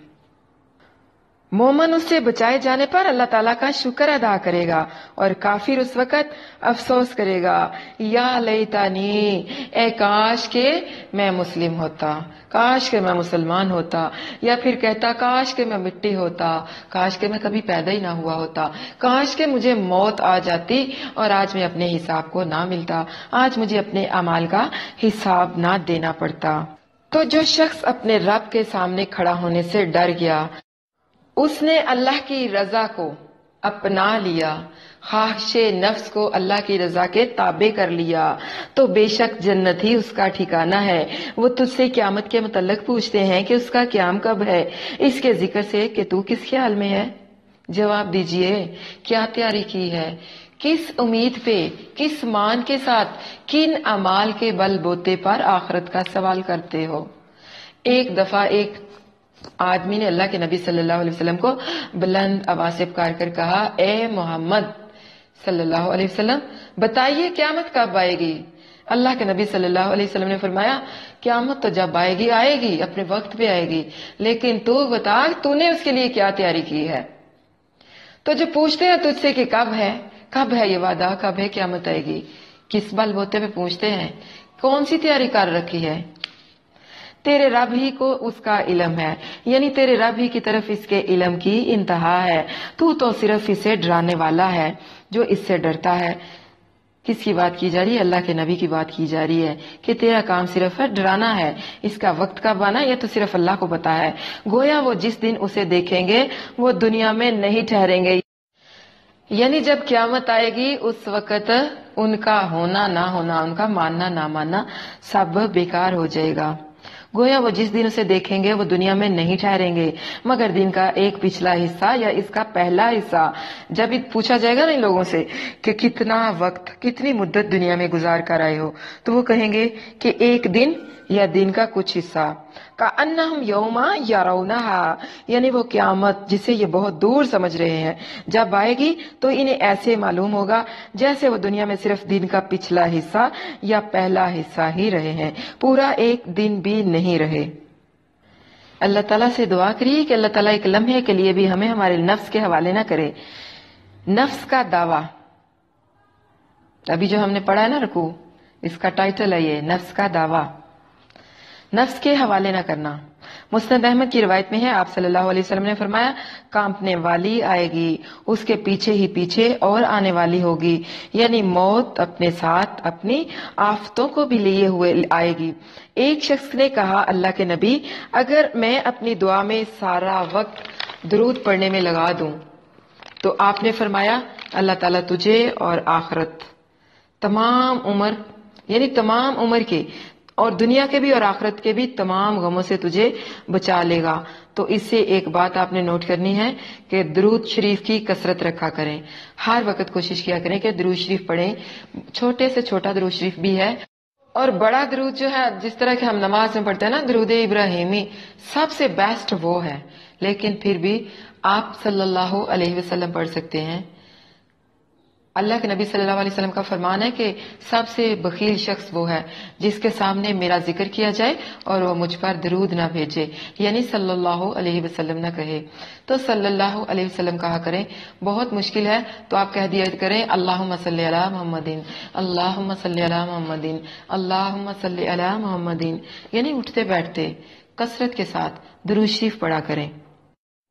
A: مومن اس سے بچائے جانے پر اللہ تعالیٰ کا شکر ادا کرے گا اور کافر اس وقت افسوس کرے گا، یا لیتانی، اے کاش کہ میں مسلم ہوتا، کاش کہ میں مسلمان ہوتا، یا پھر کہتا کاش کہ میں مٹی ہوتا، کاش کہ میں کبھی پیدا ہی نہ ہوا ہوتا، کاش کہ مجھے موت آ جاتی اور آج میں اپنے حساب کو نہ ملتا، آج مجھے اپنے اعمال کا حساب نہ دینا پڑتا. تو جو شخص اپنے رب کے سامنے کھڑا ہونے سے ڈر گیا، اس نے اللہ کی رضا کو اپنا لیا، خواہش نفس کو اللہ کی رضا کے تابع کر لیا، تو بے شک جنت ہی اس کا ٹھکانہ ہے. وہ تجھ سے قیامت کے متعلق پوچھتے ہیں کہ اس کا قیام کب ہے، اس کے ذکر سے کہ تو کس خیال میں ہے. جواب دیجئے، کیا تیاری کی ہے، کس امید پہ، کس مان کے ساتھ، کن اعمال کے بل بوتے پر آخرت کا سوال کرتے ہو. ایک دفعہ ایک آدمی نے اللہ کے نبی صلی اللہ علیہ وسلم کو بلند آواز سے پکار کر کہا، اے محمد صلی اللہ علیہ وسلم، بتائیے قیامت کب آئے گی. اللہ کے نبی صلی اللہ علیہ وسلم نے فرمایا، قیامت تو جب آئے گی اپنے وقت پہ آئے گی، لیکن تو بتا تو نے اس کے لیے کیا تیاری کی ہے. تو جو پوچھتے ہیں تجھ سے کہ کب ہے یہ وعدہ، کب ہے قیامت آئے گی، کس بل بوتے پہ پوچھتے ہیں، کون سی تیاری کر رکھی ہے؟ تیرے رب ہی کو اس کا علم ہے، یعنی تیرے رب ہی کی طرف اس کے علم کی انتہا ہے، تو صرف اسے ڈرانے والا ہے جو اس سے ڈرتا ہے۔ کس کی بات کی جا رہی ہے؟ اللہ کے نبی کی بات کی جا رہی ہے کہ تیرا کام صرف ہے ڈرانا ہے، اس کا وقت کب آنا یہ تو صرف اللہ کو پتا ہے۔ گویا وہ جس دن اسے دیکھیں گے وہ دنیا میں نہیں ٹھہریں گے، یعنی جب قیامت آئے گی اس وقت ان کا ہونا نہ ہونا، ان کا ماننا نہ ماننا سب بیکار ہو جائے گا۔ گویا وہ جس دن اسے دیکھیں گے وہ دنیا میں نہیں ٹھہریں گے مگر دن کا ایک پچھلا حصہ یا اس کا پہلا حصہ۔ جب پوچھا جائے گا نا ان لوگوں سے کہ کتنا وقت، کتنی مدت دنیا میں گزار کر آئے ہو، تو وہ کہیں گے کہ ایک دن یا دن کا کچھ حصہ۔ کأنہم یوم یرونہا، یعنی وہ قیامت جسے یہ بہت دور سمجھ رہے ہیں جب آئے گی تو انہیں ایسے معلوم ہوگا جیسے وہ دنیا میں صرف دن کا پچھلا حصہ یا پہلا حصہ ہی رہے ہیں، پورا ایک دن بھی نہیں رہے۔ اللہ تعالیٰ سے دعا کریے کہ اللہ تعالیٰ ایک لمحے کے لیے بھی ہمیں ہمارے نفس کے حوالے نہ کرے۔ نفس کا دعویٰ، ابھی جو ہم نے پڑھا ہے نا رکوع، اس کا ٹائٹل ہے یہ نفس کا دعویٰ، نفس کے حوالے نہ کرنا۔ مسند احمد کی روایت میں ہے آپ صلی اللہ علیہ وسلم نے فرمایا کانپنے والی آئے گی، اس کے پیچھے ہی پیچھے اور آنے والی ہوگی، یعنی موت اپنے ساتھ اپنی آفتوں کو بھی لیے ہوئے آئے گی۔ ایک شخص نے کہا اللہ کے نبی اگر میں اپنی دعا میں سارا وقت درود پڑھنے میں لگا دوں تو آپ نے فرمایا اللہ تعالیٰ تجھے اور آخرت تمام عمر، یعنی تمام عمر کے اور دنیا کے بھی اور آخرت کے بھی تمام غموں سے تجھے بچا لے گا۔ تو اس سے ایک بات آپ نے نوٹ کرنی ہے کہ درود شریف کی کثرت رکھا کریں، ہر وقت کوشش کیا کریں کہ درود شریف پڑھیں۔ چھوٹے سے چھوٹا درود شریف بھی ہے اور بڑا درود جو ہے جس طرح کہ ہم نماز میں پڑھتے ہیں نا درود ابراہیمی، سب سے بیسٹ وہ ہے، لیکن پھر بھی آپ صلی اللہ علیہ وسلم پڑھ سکتے ہیں۔ اللہ کے نبی صلی اللہ علیہ وسلم کا فرمان ہے کہ سب سے بخیل شخص وہ ہے جس کے سامنے میرا ذکر کیا جائے اور وہ مجھ پر درود نہ بھیجے، یعنی صلی اللہ علیہ وسلم نہ کہے۔ تو صلی اللہ علیہ وسلم کہا کریں، بہت مشکل ہے تو آپ کہہ دیا کریں اللہم صلی علی محمد، اللہم صلی علی محمد، اللہم صلی علی محمد، یعنی اٹھتے بیٹھتے کثرت کے ساتھ درود شریف پڑھا کریں۔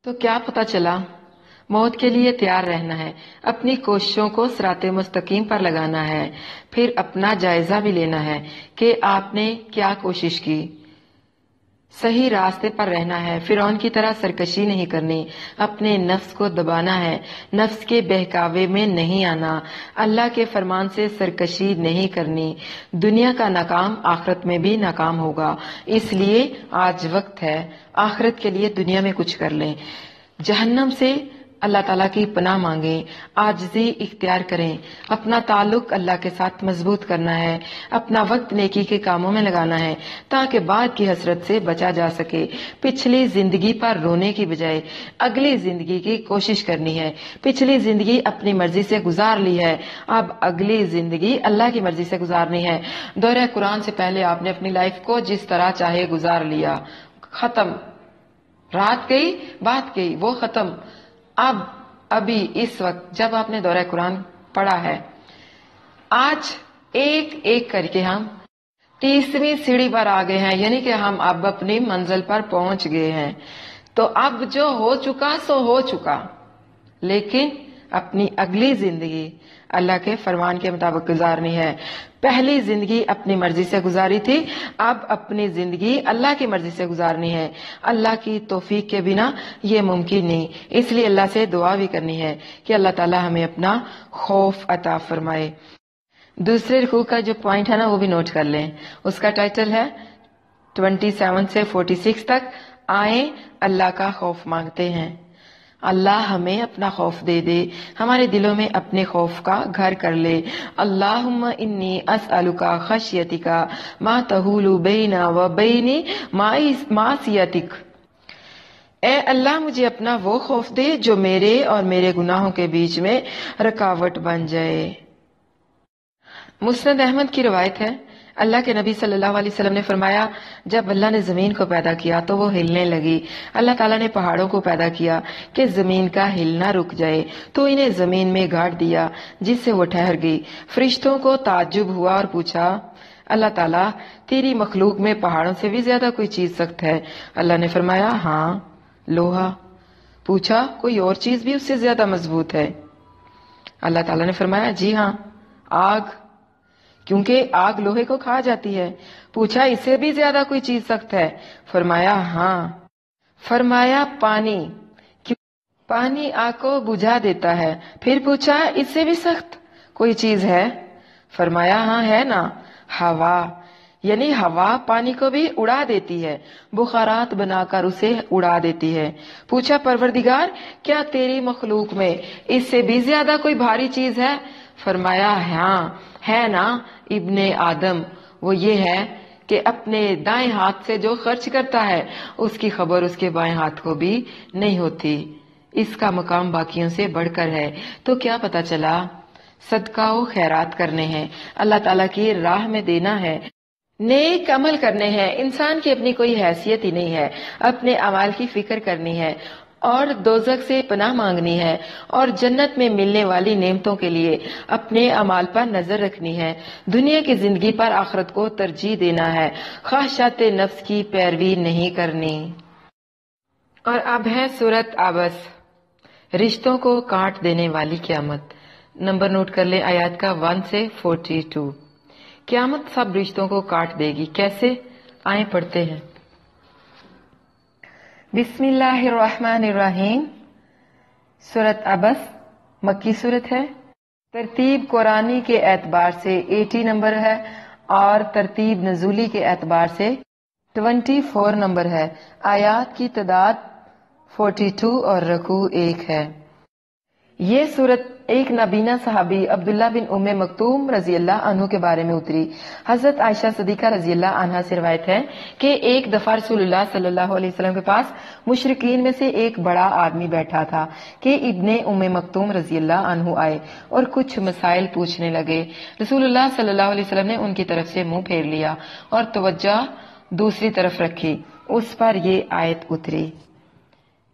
A: تو کیا پتہ چلا؟ موت کے لیے تیار رہنا ہے، اپنی کوششوں کو صراط مستقیم پر لگانا ہے، پھر اپنا جائزہ بھی لینا ہے کہ آپ نے کیا کوشش کی، صحیح راستے پر رہنا ہے، فرعون کی طرح سرکشی نہیں کرنی، اپنے نفس کو دبانا ہے، نفس کے بہکاوے میں نہیں آنا، اللہ کے فرمان سے سرکشی نہیں کرنی۔ دنیا کا ناکام آخرت میں بھی ناکام ہوگا، اس لیے آج وقت ہے آخرت کے لیے دنیا میں کچھ کر لیں۔ جہنم سے اللہ تعالیٰ کی پناہ مانگیں، عاجزی اختیار کریں، اپنا تعلق اللہ کے ساتھ مضبوط کرنا ہے، اپنا وقت نیکی کے کاموں میں لگانا ہے تاکہ بعد کی حسرت سے بچا جا سکے۔ پچھلی زندگی پر رونے کی بجائے اگلی زندگی کی کوشش کرنی ہے۔ پچھلی زندگی اپنی مرضی سے گزار لی ہے، اب اگلی زندگی اللہ کی مرضی سے گزارنی ہے۔ دورہ قرآن سے پہلے آپ نے اپنی لائف کو جس طرح چاہے گزار لیا، ختم، رات گئی بات گئی وہ ختم۔ ابھی اس وقت جب آپ نے دورہ قرآن پڑھا ہے، آج ایک ایک کر کے ہم 30ویں سیڑھی پر آ گئے ہیں، یعنی کہ ہم اب اپنی منزل پر پہنچ گئے ہیں۔ تو اب جو ہو چکا سو ہو چکا، لیکن اپنی اگلی زندگی اللہ کے فرمان کے مطابق گزارنی ہے۔ پہلی زندگی اپنی مرضی سے گزاری تھی، اب اپنی زندگی اللہ کی مرضی سے گزارنی ہے۔ اللہ کی توفیق کے بنا یہ ممکن نہیں، اس لیے اللہ سے دعا بھی کرنی ہے کہ اللہ تعالی ہمیں اپنا خوف عطا فرمائے۔ دوسرے رکوع کا جو پوائنٹ ہے نا وہ بھی نوٹ کر لیں، اس کا ٹائٹل ہے 27 سے 46 تک آئیں اللہ کا خوف مانگتے ہیں۔ اللہ ہمیں اپنا خوف دے دے، ہمارے دلوں میں اپنے خوف کا گھر کر لے۔ اللہم انی اسألک خشیتک ما تحول بینا و بین معصیتک۔ اے اللہ مجھے اپنا وہ خوف دے جو میرے اور میرے گناہوں کے بیچ میں رکاوٹ بن جائے۔ مسند احمد کی روایت ہے اللہ کے نبی صلی اللہ علیہ وسلم نے فرمایا جب اللہ نے زمین کو پیدا کیا تو وہ ہلنے لگی۔ اللہ تعالیٰ نے پہاڑوں کو پیدا کیا کہ زمین کا ہلنا رک جائے تو انہیں زمین میں گاڑ دیا جس سے وہ ٹھہر گئی۔ فرشتوں کو تعجب ہوا اور پوچھا اللہ تعالیٰ تیری مخلوق میں پہاڑوں سے بھی زیادہ کوئی چیز سخت ہے؟ اللہ نے فرمایا ہاں لوہا۔ پوچھا کوئی اور چیز بھی اس سے زیادہ مضبوط ہے؟ اللہ تعالیٰ نے فرمایا جی ہاں آگ، کیونکہ آگ لوہے کو کھا جاتی ہے۔ پوچھا اس سے بھی زیادہ کوئی چیز سخت ہے؟ فرمایا ہاں۔ فرمایا پانی، پانی آگ کو بجھا دیتا ہے۔ پھر پوچھا اس سے بھی سخت کوئی چیز ہے؟ فرمایا ہاں ہے نا، ہوا، یعنی ہوا پانی کو بھی اڑا دیتی ہے، بخارات بنا کر اسے اڑا دیتی ہے۔ پوچھا پروردگار کیا تیری مخلوق میں اس سے بھی زیادہ کوئی بھاری چیز ہے؟ فرمایا ہاں ہے نا ابن آدم، وہ یہ ہے کہ اپنے دائیں ہاتھ سے جو خرچ کرتا ہے اس کی خبر اس کے بائیں ہاتھ کو بھی نہیں ہوتی، اس کا مقام باقیوں سے بڑھ کر ہے۔ تو کیا پتا چلا؟ صدقہ و خیرات کرنے ہیں، اللہ تعالیٰ کی راہ میں دینا ہے، نیک عمل کرنے ہیں۔ انسان کی اپنی کوئی حیثیت ہی نہیں ہے، اپنے اعمال کی فکر کرنی ہے اور دوزخ سے پناہ مانگنی ہے اور جنت میں ملنے والی نعمتوں کے لیے اپنے اعمال پر نظر رکھنی ہے، دنیا کی زندگی پر آخرت کو ترجیح دینا ہے، خواہشات نفس کی پیروی نہیں کرنی۔ اور اب ہے سورت عبس، رشتوں کو کاٹ دینے والی قیامت۔ نمبر نوٹ کر لیں آیات کا 1 سے 42۔ قیامت سب رشتوں کو کاٹ دے گی، کیسے؟ آئیں پڑھتے ہیں۔ بسم اللہ الرحمن الرحیم۔ سورت عبس مکی سورت ہے، ترتیب قرآنی کے اعتبار سے 80 نمبر ہے اور ترتیب نزولی کے اعتبار سے 24 نمبر ہے۔ آیات کی تعداد 42 اور رکوع 1 ہے۔ یہ سورت ایک نابینا صحابی عبداللہ بن ام مکتوم رضی اللہ عنہ کے بارے میں اتری۔ حضرت عائشہ صدیقہ رضی اللہ عنہا سے روایت ہے کہ ایک دفعہ رسول اللہ صلی اللہ علیہ وسلم کے پاس مشرکین میں سے ایک بڑا آدمی بیٹھا تھا کہ ابن ام مکتوم رضی اللہ عنہ آئے اور کچھ مسائل پوچھنے لگے۔ رسول اللہ صلی اللہ علیہ وسلم نے ان کی طرف سے منہ پھیر لیا اور توجہ دوسری طرف رکھی۔ اس پر یہ آیت اتری۔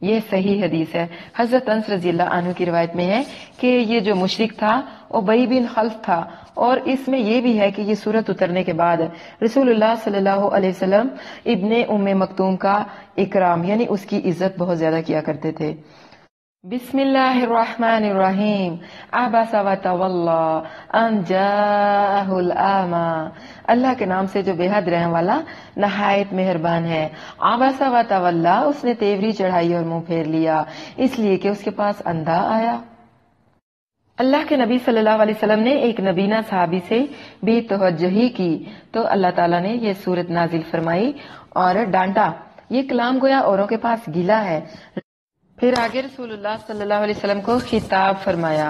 A: یہ صحیح حدیث ہے۔ حضرت انس رضی اللہ عنہ کی روایت میں ہے کہ یہ جو مشرک تھا ابی بن خلف تھا، اور اس میں یہ بھی ہے کہ یہ سورت اترنے کے بعد رسول اللہ صلی اللہ علیہ وسلم ابن ام مکتوم کا اکرام یعنی اس کی عزت بہت زیادہ کیا کرتے تھے۔ بسم اللہ الرحمن الرحیم۔ عبس وتولی ان جاءہ الاعمی۔ اللہ کے نام سے جو بے حد رحم والا نہایت مہربان ہے۔ عبس وتولی، اس نے تیوری چڑھائی اور منہ پھیر لیا اس لیے کہ اس کے پاس اندھا آیا۔ اللہ کے نبی صلی اللہ علیہ وسلم نے ایک نبینا صحابی سے بے توجہی کی تو اللہ تعالیٰ نے یہ سورت نازل فرمائی اور ڈانٹا۔ یہ کلام گویا اوروں کے پاس گلا ہے۔ پھر آگے رسول اللہ صلی اللہ علیہ وسلم کو خطاب فرمایا،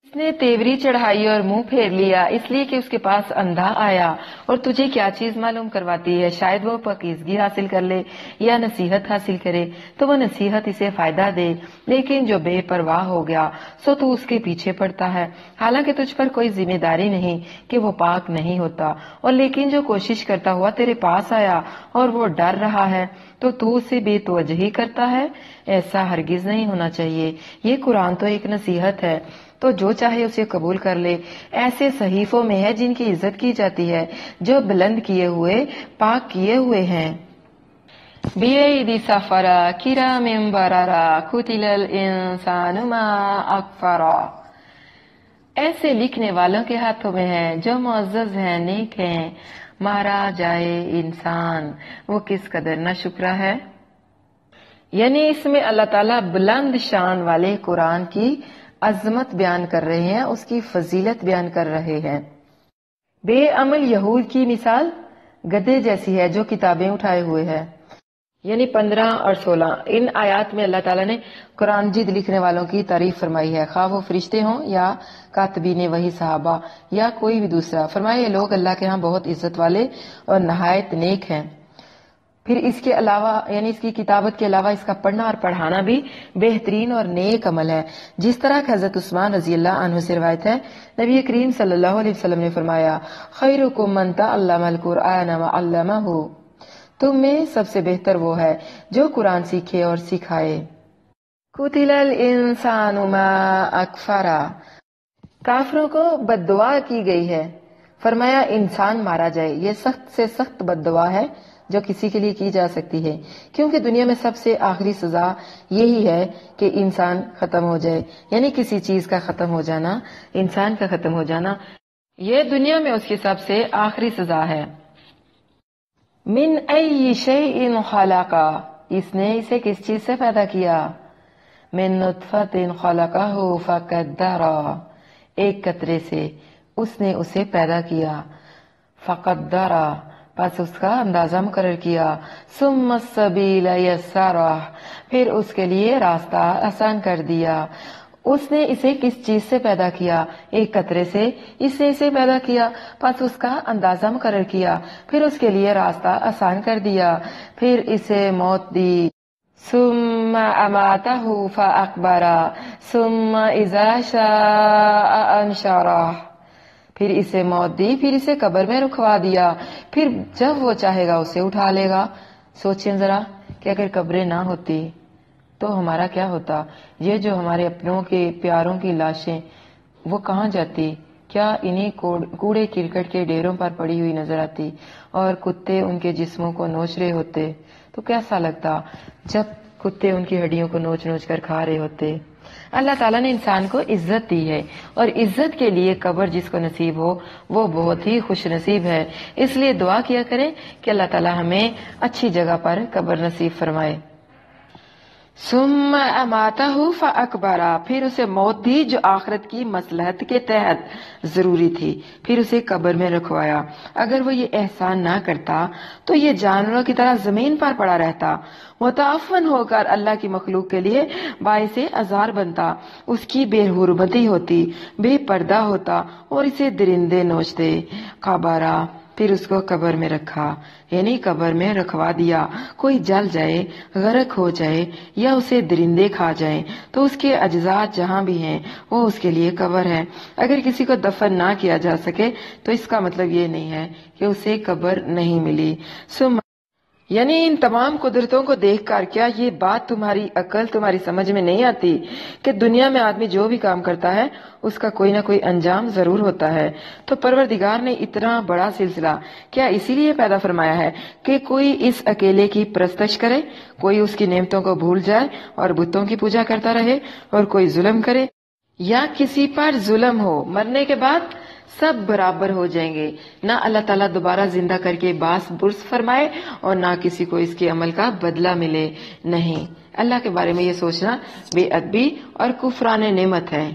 A: اس نے تیوری چڑھائی اور منہ پھیر لیا اس لیے کہ اس کے پاس اندھا آیا، اور تجھے کیا چیز معلوم کرواتی ہے؟ شاید وہ پاکیزگی حاصل کر لے یا نصیحت حاصل کرے تو وہ نصیحت اسے فائدہ دے، لیکن جو بے پرواہ ہو گیا سو تو اس کے پیچھے پڑتا ہے، حالانکہ تجھ پر کوئی ذمہ داری نہیں کہ وہ پاک نہیں ہوتا، اور لیکن جو کوشش کرتا ہوا تیرے پاس آیا اور وہ ڈر رہا ہے تو اسے بے توجہی کرتا ہے، ایسا ہرگز نہیں ہونا چاہیے۔ یہ قرآن تو ایک نصیحت ہے، تو جو چاہے اسے قبول کر لے۔ ایسے صحیفوں میں ہے جن کی عزت کی جاتی ہے، جو بلند کیے ہوئے پاک کیے ہوئے ہیں۔ بِأَيْدِي سَفَرَةٍ كِرَامٍ بَرَرَةٍ قُتِلَ الْإِنسَانُ مَا أَكْفَرَهُ۔ ایسے لکھنے والوں کے ہاتھوں میں ہے جو معزز ہیں، نیک ہیں، مارا جائے انسان وہ کس قدر نہ شکرا ہے۔ یعنی اس میں اللہ تعالیٰ بلند شان والے قرآن کی عظمت بیان کر رہے ہیں، اس کی فضیلت بیان کر رہے ہیں۔ بے عمل یہود کی مثال گدھے جیسی ہے جو کتابیں اٹھائے ہوئے ہے۔ یعنی 15 اور 16 ان آیات میں اللہ تعالیٰ نے قرآن جد لکھنے والوں کی تعریف فرمائی ہے، خواہ وہ فرشتے ہوں یا کاتبین وحی صحابہ یا کوئی بھی دوسرا۔ فرمایا یہ لوگ اللہ کے ہاں بہت عزت والے اور نہایت نیک ہیں۔ پھر اس کے علاوہ یعنی اس کی کتابت کے علاوہ اس کا پڑھنا اور پڑھانا بھی بہترین اور نیک عمل ہے. جس طرح کہ حضرت عثمان رضی اللہ عنہ سے روایت ہے، نبی کریم صلی اللہ علیہ وسلم نے فرمایا، خیرکم من تعلم القرآن وعلمہ، تم میں سب سے بہتر وہ ہے جو قرآن سیکھے اور سکھائے. قتل الانسان ما اکفرا، کافروں کو بد دعا کی گئی ہے. فرمایا انسان مارا جائے. یہ سخت سے سخت بد دعا ہے جو کسی کے لیے کی جا سکتی ہے، کیونکہ دنیا میں سب سے آخری سزا یہی ہے کہ انسان ختم ہو جائے، یعنی کسی چیز کا ختم ہو جانا، انسان کا ختم ہو جانا، یہ دنیا میں اس کی سب سے آخری سزا ہے. من ای شیء خلقہ، اس نے اسے کس چیز سے پیدا کیا؟ من نطفۃ خلقہ فقدرہ، ایک قطرے سے اس نے اسے پیدا کیا. فقدرہ، پس اس کا اندازہ مقرر کیا. ثم السبیل یسرہ، پھر اس کے لیے راستہ آسان کر دیا. اس نے اسے کس چیز سے پیدا کیا؟ ایک قطرے سے اس نے اسے پیدا کیا، پس اس کا اندازہ مقرر کیا، پھر اس کے لیے راستہ آسان کر دیا، پھر اسے موت دی. ثم اماتہ فاقبرہ ثم اذا شاء انشرہ، پھر اسے موت دی، پھر اسے قبر میں رکھوا دیا، پھر جب وہ چاہے گا اسے اٹھا لے گا. سوچیں ذرا کہ اگر قبریں نہ ہوتی تو ہمارا کیا ہوتا؟ یہ جو ہمارے اپنوں کے پیاروں کی لاشیں وہ کہاں جاتی؟ کیا انہی کوڑے کرکٹ کے ڈیروں پر پڑی ہوئی نظر آتی اور کتے ان کے جسموں کو نوچ رہے ہوتے تو کیسا لگتا جب کتے ان کی ہڈیوں کو نوچ نوچ کر کھا رہے ہوتے. اللہ تعالیٰ نے انسان کو عزت دی ہے اور عزت کے لیے قبر جس کو نصیب ہو وہ بہت ہی خوش نصیب ہے. اس لیے دعا کیا کریں کہ اللہ تعالیٰ ہمیں اچھی جگہ پر قبر نصیب فرمائے. ثم اماتہ فاقبرہ، پھر اسے موت دی جو آخرت کی مصلحت کے تحت ضروری تھی، پھر اسے قبر میں رکھوایا. اگر وہ یہ احسان نہ کرتا تو یہ جانوروں کی طرح زمین پر پڑا رہتا، متعفن ہو کر اللہ کی مخلوق کے لیے باعث آزار بنتا، اس کی بے حرمتی ہوتی، بے پردہ ہوتا اور اسے درندے نوچتے. قبرہ، پھر اس کو قبر میں رکھا، یعنی قبر میں رکھوا دیا. کوئی جل جائے، غرق ہو جائے یا اسے درندے کھا جائیں تو اس کے اجزاء جہاں بھی ہیں وہ اس کے لیے قبر ہے. اگر کسی کو دفن نہ کیا جا سکے تو اس کا مطلب یہ نہیں ہے کہ اسے قبر نہیں ملی. یعنی ان تمام قدرتوں کو دیکھ کر کیا یہ بات تمہاری عقل تمہاری سمجھ میں نہیں آتی کہ دنیا میں آدمی جو بھی کام کرتا ہے اس کا کوئی نہ کوئی انجام ضرور ہوتا ہے؟ تو پروردگار نے اتنا بڑا سلسلہ کیا اسی لیے پیدا فرمایا ہے کہ کوئی اس اکیلے کی پرستش کرے، کوئی اس کی نعمتوں کو بھول جائے اور بتوں کی پوجا کرتا رہے، اور کوئی ظلم کرے یا کسی پر ظلم ہو، مرنے کے بعد سب برابر ہو جائیں گے. نہ اللہ تعالیٰ دوبارہ زندہ کر کے باس برس فرمائے اور نہ کسی کو اس کے عمل کا بدلہ ملے. نہیں، اللہ کے بارے میں یہ سوچنا بے ادبی اور کفران نعمت ہے.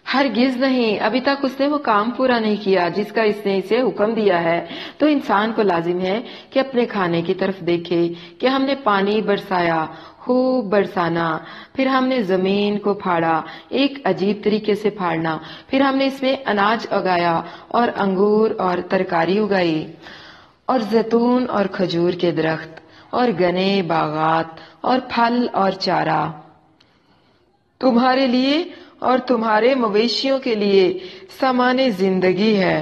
A: ہرگز نہیں، ابھی تک اس نے وہ کام پورا نہیں کیا جس کا اس نے اسے حکم دیا ہے. تو انسان کو لازم ہے کہ اپنے کھانے کی طرف دیکھے کہ ہم نے پانی برسایا، خوب برسانا، پھر ہم نے زمین کو پھاڑا، ایک عجیب طریقے سے پھاڑنا، پھر ہم نے اس میں اناج اگایا اور انگور اور ترکاری اگائی اور زیتون اور کھجور کے درخت اور گنے باغات اور پھل اور چارہ تمہارے لیے اور تمہارے مویشیوں کے لیے سامان زندگی ہے.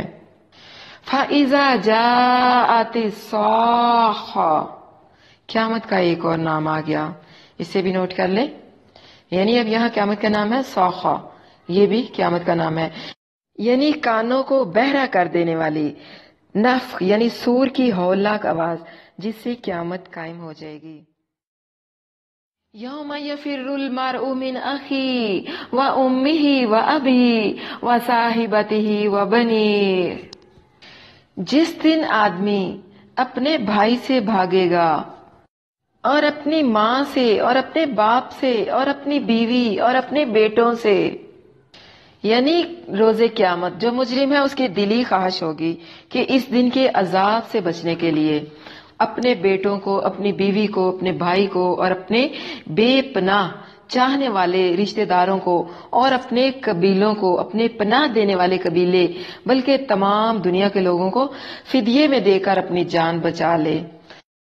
A: فَإِذَا جَاءَتِ الصَّاخَّةُ، قیامت کا ایک اور نام آ گیا، اسے بھی نوٹ کر لیں. یعنی اب یہاں قیامت کا نام ہے صاخہ، یہ بھی قیامت کا نام ہے، یعنی کانوں کو بہرا کر دینے والی. نفخ یعنی سور کی ہولناک آواز جس سے قیامت قائم ہو جائے گی. یوم یفر المرء من اخی و امہ و ابی و صاحبتہ و بنیہ، جس دن آدمی اپنے بھائی سے بھاگے گا اور اپنی ماں سے اور اپنے باپ سے اور اپنی بیوی اور اپنے بیٹوں سے. یعنی روز قیامت جو مجرم ہے اس کی دلی خواہش ہوگی کہ اس دن کے عذاب سے بچنے کے لیے اپنے بیٹوں کو، اپنی بیوی کو، اپنے بھائی کو اور اپنے بے پناہ چاہنے والے رشتہ داروں کو اور اپنے قبیلوں کو، اپنے پناہ دینے والے قبیلے، بلکہ تمام دنیا کے لوگوں کو فدیے میں دے کر اپنی جان بچا لے۔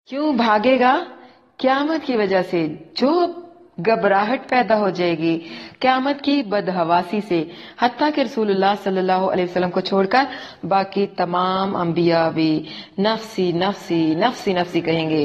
A: کیوں بھاگے گا؟ قیامت کی وجہ سے جو گھبراہٹ پیدا ہو جائے گی قیامت کی بدحواسی سے، حتیٰ کہ رسول اللہ صلی اللہ علیہ وسلم کو چھوڑ کر باقی تمام انبیاء بھی نفسی نفسی نفسی نفسی کہیں گے،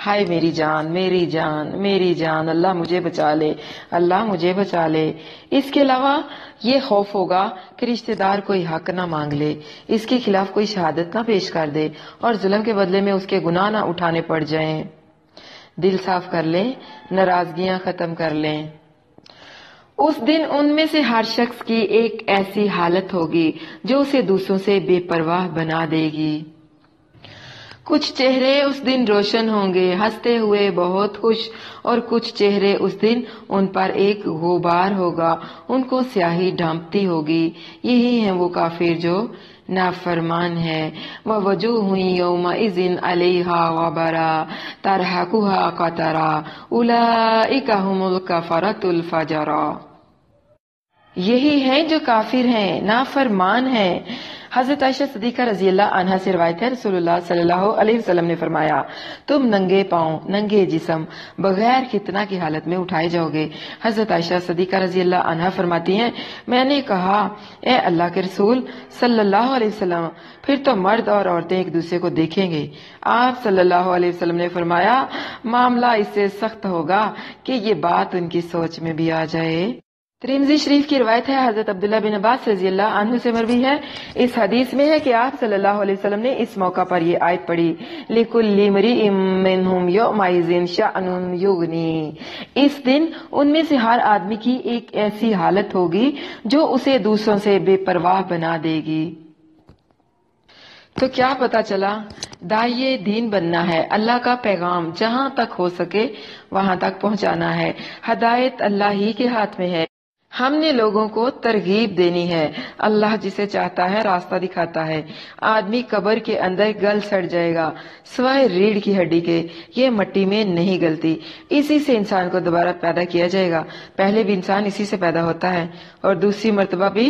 A: ہائے میری جان میری جان میری جان، اللہ مجھے بچا لے، اللہ مجھے بچا لے۔ اس کے علاوہ یہ خوف ہوگا کہ رشتہ دار کوئی حق نہ مانگ لے، اس کے خلاف کوئی شہادت نہ پیش کر دے اور ظلم کے بدلے میں اس کے گناہ نہ اٹھانے پڑ جائیں۔ دل صاف کر لیں، ناراضگیاں ختم کر لیں۔ اس دن ان میں سے ہر شخص کی ایک ایسی حالت ہوگی جو اسے دوسروں سے بے پرواہ بنا دے گی۔ کچھ چہرے اس دن روشن ہوں گے، ہنستے ہوئے بہت خوش، اور کچھ چہرے اس دن ان پر ایک غبار ہوگا، ان کو سیاہی ڈھانپتی ہوگی۔ یہی ہیں وہ کافر جو نافرمان ہے۔ وَوَجُوهٌ يَوْمَئِذٍ عَلَيْهَا غَبَرَةٌ تَرْهَقُهَا قَتَرَةٌ أُولَئِكَ هُمُ الْكَفَرَةُ الْفَجَرَةُ۔ یہی ہیں جو کافر ہیں، نافرمان ہیں۔ حضرت عائشہ صدیقہ رضی اللہ عنہا سے روایت ہے، رسول اللہ صلی اللہ علیہ وسلم نے فرمایا، تم ننگے پاؤں ننگے جسم بغیر ختنہ کی حالت میں اٹھائے جاؤ گے۔ حضرت عائشہ صدیقہ رضی اللہ عنہا فرماتی ہیں، میں نے کہا اے اللہ کے رسول صلی اللہ علیہ وسلم، پھر تو مرد اور عورتیں ایک دوسرے کو دیکھیں گے؟ آپ صلی اللہ علیہ وسلم نے فرمایا، معاملہ اس سے سخت ہوگا کہ یہ بات ان کی سوچ میں بھی آ جائے۔ ترمذی شریف کی روایت ہے، حضرت عبداللہ بن عباس رضی اللہ عنہ سے مروی ہے، اس حدیث میں ہے کہ آپ صلی اللہ علیہ وسلم نے اس موقع پر یہ آیت پڑھی، لِكُلِّ امْرِئٍ مِّنْهُمْ يَوْمَئِذٍ شَأْنٌ يُغْنِيهِ۔ اس دن ان میں سے ہر آدمی کی ایک ایسی حالت ہوگی جو اسے دوسروں سے بے پرواہ بنا دے گی۔ تو کیا پتا چلا؟ داعیے دین بننا ہے، اللہ کا پیغام جہاں تک ہو سکے وہاں تک پہنچانا ہے۔ ہدایت اللہ ہی کے ہاتھ میں ہے، ہم نے لوگوں کو ترغیب دینی ہے، اللہ جسے چاہتا ہے راستہ دکھاتا ہے۔ آدمی قبر کے اندر گل سڑ جائے گا سوائے ریڑھ کی ہڈی کے، یہ مٹی میں نہیں گلتی، اسی سے انسان کو دوبارہ پیدا کیا جائے گا۔ پہلے بھی انسان اسی سے پیدا ہوتا ہے اور دوسری مرتبہ بھی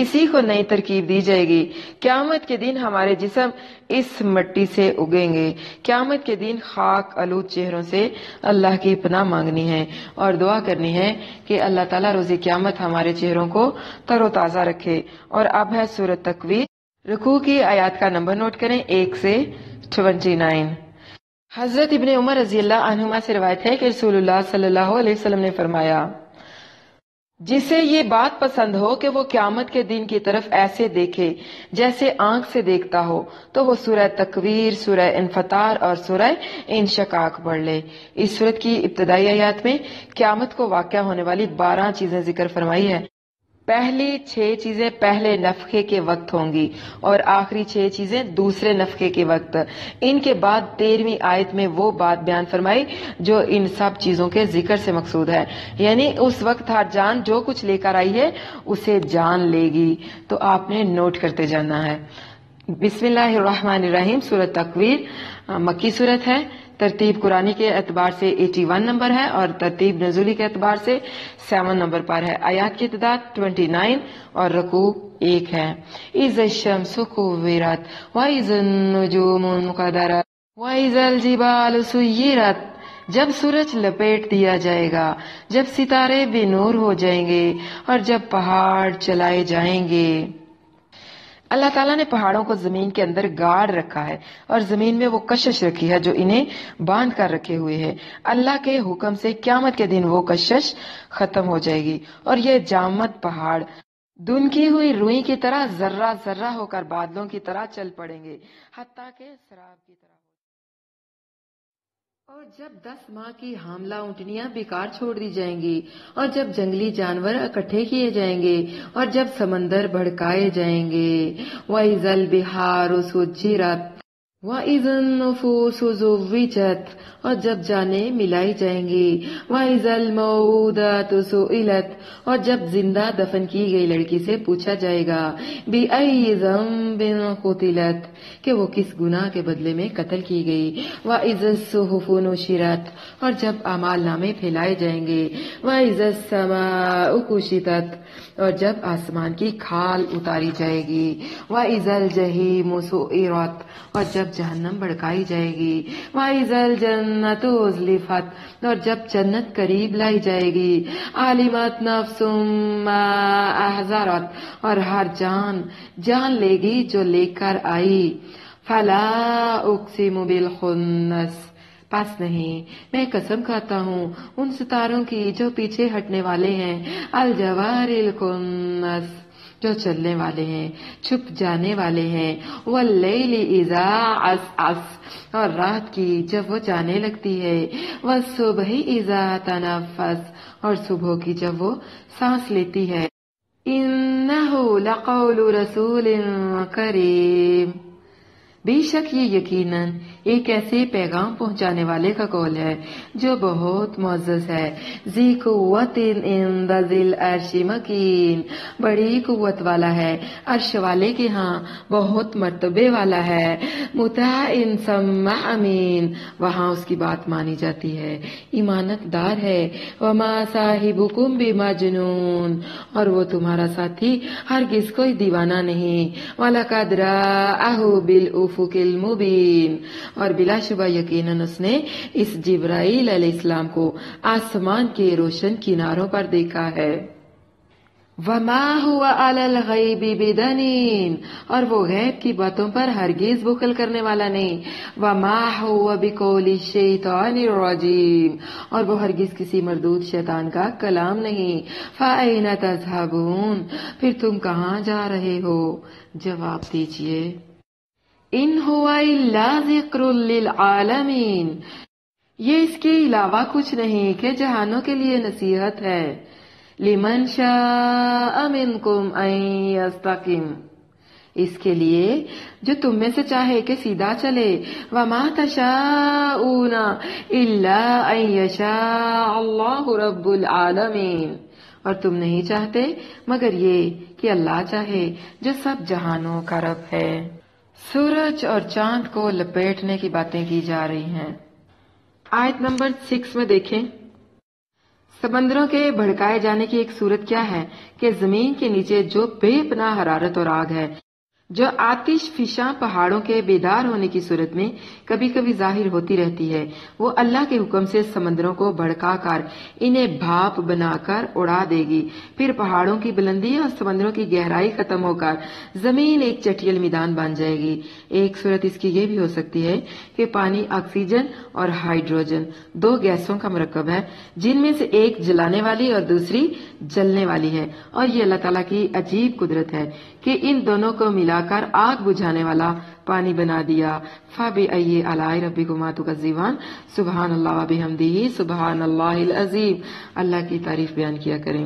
A: اسی کو نئی ترکیب دی جائے گی۔ قیامت کے دن ہمارے جسم اس مٹی سے اگیں گے۔ قیامت کے دن خاک آلود چہروں سے اللہ کی پناہ مانگنی ہے اور دعا کرنی ہے کہ اللہ تعالیٰ روز قیامت ہمارے چہروں کو تر و تازہ رکھے۔ اور اب ہے سورۃ تکویر، رکوع کی آیات کا نمبر نوٹ کریں 1 سے 29۔ حضرت ابن عمر رضی اللہ عنہما سے روایت ہے کہ رسول اللہ صلی اللہ علیہ وسلم نے فرمایا، جسے یہ بات پسند ہو کہ وہ قیامت کے دن کی طرف ایسے دیکھے جیسے آنکھ سے دیکھتا ہو، تو وہ سورہ تکویر، سورہ انفطار اور سورہ انشقاق پڑھ لے۔ اس سورت کی ابتدائی آیات میں قیامت کو واقع ہونے والی 12 چیزیں ذکر فرمائی ہے۔ پہلی 6 چیزیں پہلے نفخے کے وقت ہوں گی اور آخری 6 چیزیں دوسرے نفخے کے وقت۔ ان کے بعد 13ویں آیت میں وہ بات بیان فرمائی جو ان سب چیزوں کے ذکر سے مقصود ہے، یعنی اس وقت ہر جان جو کچھ لے کر آئی ہے اسے جان لے گی۔ تو آپ نے نوٹ کرتے جانا ہے۔ بسم اللہ الرحمن الرحیم، سورۃ تکویر مکی سورت ہے، ترتیب قرآنی کے اعتبار سے 81 نمبر ہے اور ترتیب نزولی کے اعتبار سے 7 نمبر پر ہے۔ آیات کی تعداد 29 اور رکوع 1 ہے۔ اِذَا الشَّمْسُ كُوِّرَتْ وَإِذَا النُّجُومُ انقَدَرَتْ وَإِذَا الْجِبَالُ سُيِّرَتْ، جب سورج لپیٹ دیا جائے گا، جب ستارے بے نور ہو جائیں گے اور جب پہاڑ چلائے جائیں گے۔ اللہ تعالیٰ نے پہاڑوں کو زمین کے اندر گاڑ رکھا ہے اور زمین میں وہ کشش رکھی ہے جو انہیں باندھ کر رکھے ہوئے ہے۔ اللہ کے حکم سے قیامت کے دن وہ کشش ختم ہو جائے گی اور یہ جامد پہاڑ دھنکی ہوئی روئی کی طرح ذرہ ذرہ ہو کر بادلوں کی طرح چل پڑیں گے، حتیٰ کہ سراب کی طرح۔ اور جب 10 ماہ کی حاملہ اونٹنیاں بیکار چھوڑ دی جائیں گی اور جب جنگلی جانور اکٹھے کیے جائیں گے اور جب سمندر بھڑکائے جائیں گے، وَإِذَا الْبِحَارُ سُجِّرَتْ وَإِذَا النُّفُوسُ زُوِّجَتْ اور جب جانیں ملائی جائیں گی. وَإِذَا الْمَوْءُودَةُ سُئِلَتْ اور جب زندہ دفن کی گئی لڑکی سے پوچھا جائے گا. بِأَيِّ ذَنبٍ قُتِلَتْ کہ وہ کس گناہ کے بدلے میں قتل کی گئی. وَإِذَا الصُّحُفُ نُشِرَتْ اور جب اعمال نامے پھیلائے جائیں گے. وَإِذَا السَّمَاءُ كُشِطَتْ اور جب آسمان کی کھال اتاری جائے گی. وَإِذَا الْجَحِيمُ سُعِّرَتْ اور جب جہنم بھڑکائی جائے گی. وَإِذَا الْجَنَّةُ أُزْلِفَتْ اور جب جنت قریب لائی جائے گی. عَلِمَتْ نَفْسٌ مَّا أَحْضَرَتْ اور ہر جان لے گی جو لے کر آئی. فَلَا أُقْسِمُ بِالْخُنَّسِ پس نہیں میں قسم کھاتا ہوں ان ستاروں کی جو پیچھے ہٹنے والے ہیں. الجوار الکنس جو چلنے والے ہیں چھپ جانے والے ہیں. واللیل اذا عسعس اور رات کی جب وہ جانے لگتی ہے. والصبح اذا تنفس اور صبح کی جب وہ سانس لیتی ہے. انہ لقول رسول کریم بے شک یہ یقیناً ایک ایسے پیغام پہنچانے والے کا قول ہے جو بہت معزز ہے. ذی قوت عند ذی العرش مکین بڑی قوت والا ہے عرش والے کے ہاں بہت مرتبے والا ہے. مطاع ثم امین وہاں اس کی بات مانی جاتی ہے ایمانت دار ہے. وما صاحبکم بمجنون اور وہ تمہارا ساتھی ہرگز کوئی دیوانہ نہیں. وَلَقَدْ رَآهُ بِالْأُفُقِ الْمُبِينِ اور بلا شبہ یقیناً اس نے اس جبرائیل علیہ السلام کو آسمان کے روشن کناروں پر دیکھا ہے. وَمَا هُوَ عَلَى الْغَيْبِ بِضَنِينٍ اور وہ غیب کی باتوں پر ہرگز بخل کرنے والا نہیں. وَمَا هُوَ بِقَوْلِ الشَّيْطَانِ الرَّجِيمِ اور وہ ہرگز کسی مردود شیطان کا کلام نہیں. فَأَيْنَ تَذْهَبُونَ پھر تم کہاں جا رہے ہو؟ جواب دیجئے ان هو الا ذکر للعالمین یہ اس کے علاوہ کچھ نہیں کہ جہانوں کے لیے نصیحت ہے. لمن شاء منکم ان یستقیم اس کے لیے جو تم میں سے چاہے کہ سیدھا چلے. وما تشاءون الا ان یشاء اللہ رب العالمین اور تم نہیں چاہتے مگر یہ کہ اللہ چاہے جو سب جہانوں کا رب ہے. سورج اور چاند کو لپیٹنے کی باتیں کی جا رہی ہیں. آیت نمبر 6 میں دیکھیں سمندروں کے بھڑکائے جانے کی ایک صورت کیا ہے کہ زمین کے نیچے جو بے پناہ حرارت اور آگ ہے جو آتش فشاں پہاڑوں کے بیدار ہونے کی صورت میں کبھی کبھی ظاہر ہوتی رہتی ہے وہ اللہ کے حکم سے سمندروں کو بھڑکا کر انہیں بھاپ بنا کر اڑا دے گی. پھر پہاڑوں کی بلندی اور سمندروں کی گہرائی ختم ہو کر زمین ایک چٹیل میدان بن جائے گی. ایک صورت اس کی یہ بھی ہو سکتی ہے کہ پانی آکسیجن اور ہائیڈروجن دو گیسوں کا مرکب ہے جن میں سے ایک جلانے والی اور دوسری جلنے والی ہے. اور یہ اللہ تعالیٰ کی عجیب قدرت ہے کہ ان دونوں کو ملا کر آگ بجھانے والا پانی بنا دیا. فَبِأَيِّ آلَاءِ رَبِّكُمَا تُكَذِّبَانِ سبحان اللہ وبحمدہ سبحان اللہ العظیم. اللہ کی تعریف بیان کیا کریں.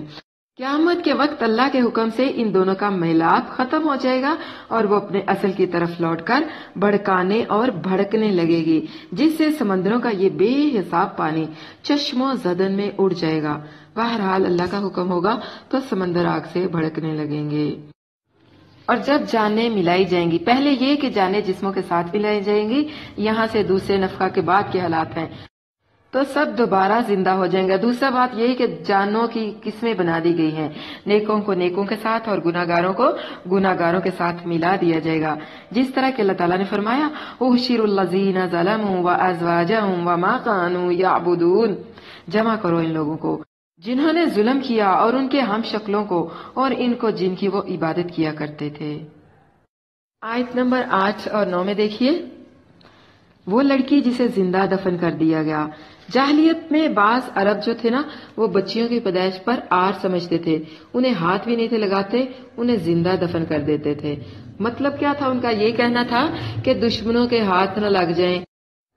A: قیامت کے وقت اللہ کے حکم سے ان دونوں کا میلاب ختم ہو جائے گا اور وہ اپنے اصل کی طرف لوٹ کر بھڑکانے اور بھڑکنے لگے گی جس سے سمندروں کا یہ بے حساب پانی چشموں زدن میں اڑ جائے گا. بہرحال اللہ کا حکم ہوگا تو سمندر آگ سے بھڑکنے لگیں گے. اور جب جانیں ملائی جائیں گی پہلے یہ کہ جانیں جسموں کے ساتھ ملائی جائیں گی یہاں سے دوسرے نفخہ کے بعد کے حالات ہیں تو سب دوبارہ زندہ ہو جائیں گے. دوسرا بات یہ کہ جانوں کی قسمیں بنا دی گئی ہیں نیکوں کو نیکوں کے ساتھ اور گناہگاروں کو گناہگاروں کے ساتھ ملا دیا جائے گا جس طرح کہ اللہ تعالیٰ نے فرمایا احشر الذین ظلموا وازواجهم وما كانوا يعبدون جمع کرو ان لوگوں کو جنہوں نے ظلم کیا اور ان کے ہم شکلوں کو اور ان کو جن کی وہ عبادت کیا کرتے تھے. آیت نمبر 8 اور 9 میں دیکھیے وہ لڑکی جسے زندہ دفن کر دیا گیا. جاہلیت میں بعض عرب جو تھے نا وہ بچیوں کی پیدائش پر آر سمجھتے تھے انہیں ہاتھ بھی نہیں تھے لگاتے انہیں زندہ دفن کر دیتے تھے. مطلب کیا تھا ان کا؟ یہ کہنا تھا کہ دشمنوں کے ہاتھ نہ لگ جائیں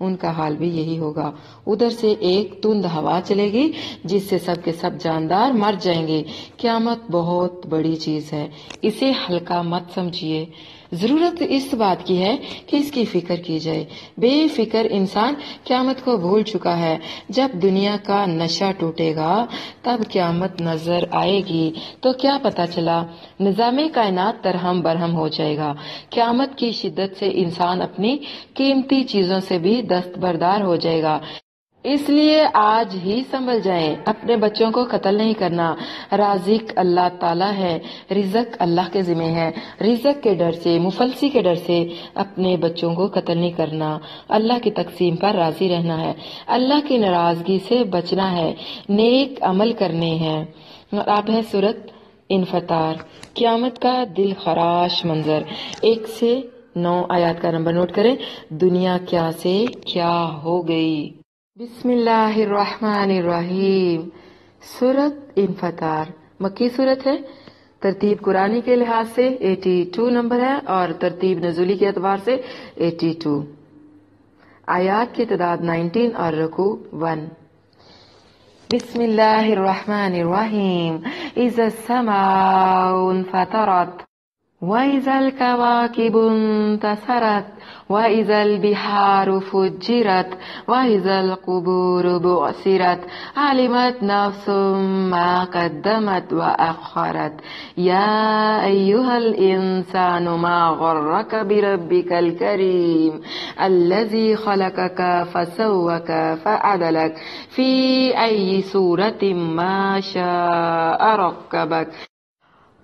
A: ان کا حال بھی یہی ہوگا۔ ادھر سے ایک تند ہوا چلے گی جس سے سب کے سب جاندار مر جائیں گے۔ قیامت بہت بڑی چیز ہے، اسے ہلکا مت سمجھیے۔ ضرورت اس بات کی ہے کہ اس کی فکر کی جائے۔ بے فکر انسان قیامت کو بھول چکا ہے۔ جب دنیا کا نشہ ٹوٹے گا تب قیامت نظر آئے گی تو کیا پتا چلا؟ نظام کائنات درہم برہم ہو جائے گا۔ قیامت کی شدت سے انسان اپنی قیمتی چیزوں سے بھی دستبردار ہو جائے گا۔ اس لیے آج ہی سنبھل جائیں، اپنے بچوں کو قتل نہیں کرنا۔ رازق اللہ تعالیٰ ہے، رزق اللہ کے ذمہ ہے۔ رزق کے ڈر سے، مفلسی کے ڈر سے اپنے بچوں کو قتل نہیں کرنا۔ اللہ کی تقسیم پر راضی رہنا ہے، اللہ کی ناراضگی سے بچنا ہے، نیک عمل کرنے ہیں۔ اور آپ ہے سورۃ انفطار، قیامت کا دل خراش منظر۔ 1 سے 9 آیات کا نمبر نوٹ کریں۔ دنیا کیا سے کیا ہو گئی۔ بسم اللہ الرحمن الرحیم۔ سورۃ انفطار مکی سورت ہے۔ ترتیب قرآنی کے لحاظ سے 82 نمبر ہے اور ترتیب نزولی کے اعتبار سے 82۔ آیات کی تعداد 19 اور رکوع 1۔ بسم اللہ الرحمن الرحیم۔ اذا السماء انفطرت وَإِذَا الْكَوَاكِبُ انتَثَرَتْ وَإِذَا الْبِحَارُ فُجِّرَتْ وَإِذَا الْقُبُورُ بُعْثِرَتْ عَلِمَتْ نَفْسٌ مَا قَدَّمَتْ وَأَخَّرَتْ يَا أَيُّهَا الْإِنسَانُ مَا غَرَّكَ بِرَبِّكَ الْكَرِيمِ الَّذِي خَلَقَكَ فَسَوَّاكَ فَعَدَلَكَ فِي أَيِّ صُورَةٍ مَا شَاءَ رَكَّبَكَ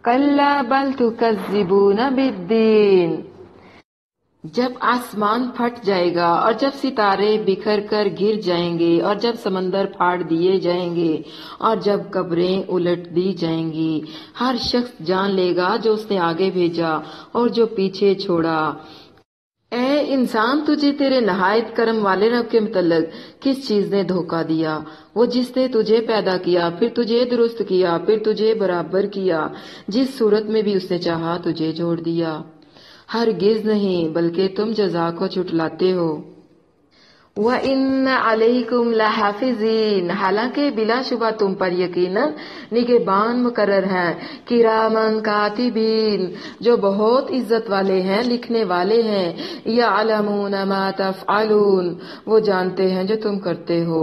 A: کَلَّا بَلْ تُكَذِّبُونَ بِالدِّینِ۔ جب آسمان پھٹ جائے گا اور جب ستارے بکھر کر گر جائیں گے اور جب سمندر پھاڑ دیے جائیں گے اور جب قبریں الٹ دی جائیں گی، ہر شخص جان لے گا جو اس نے آگے بھیجا اور جو پیچھے چھوڑا۔ اے انسان، تجھے تیرے نہایت کرم والے رب کے متعلق کس چیز نے دھوکہ دیا؟ وہ جس نے تجھے پیدا کیا، پھر تجھے درست کیا، پھر تجھے برابر کیا، جس صورت میں بھی اس نے چاہا تجھے جوڑ دیا۔ ہرگز نہیں، بلکہ تم جزا کو جھٹلاتے ہو۔ وَإِنَّ عَلَيْكُمْ لَحَافِظِينَ، حالانکہ بلا شبہ تم پر یقیناً نگہبان مقرر ہیں، کرامن کاتبین، جو بہت عزت والے ہیں، لکھنے والے ہیں، یعلمون ما تفعلون، وہ جانتے ہیں جو تم کرتے ہو۔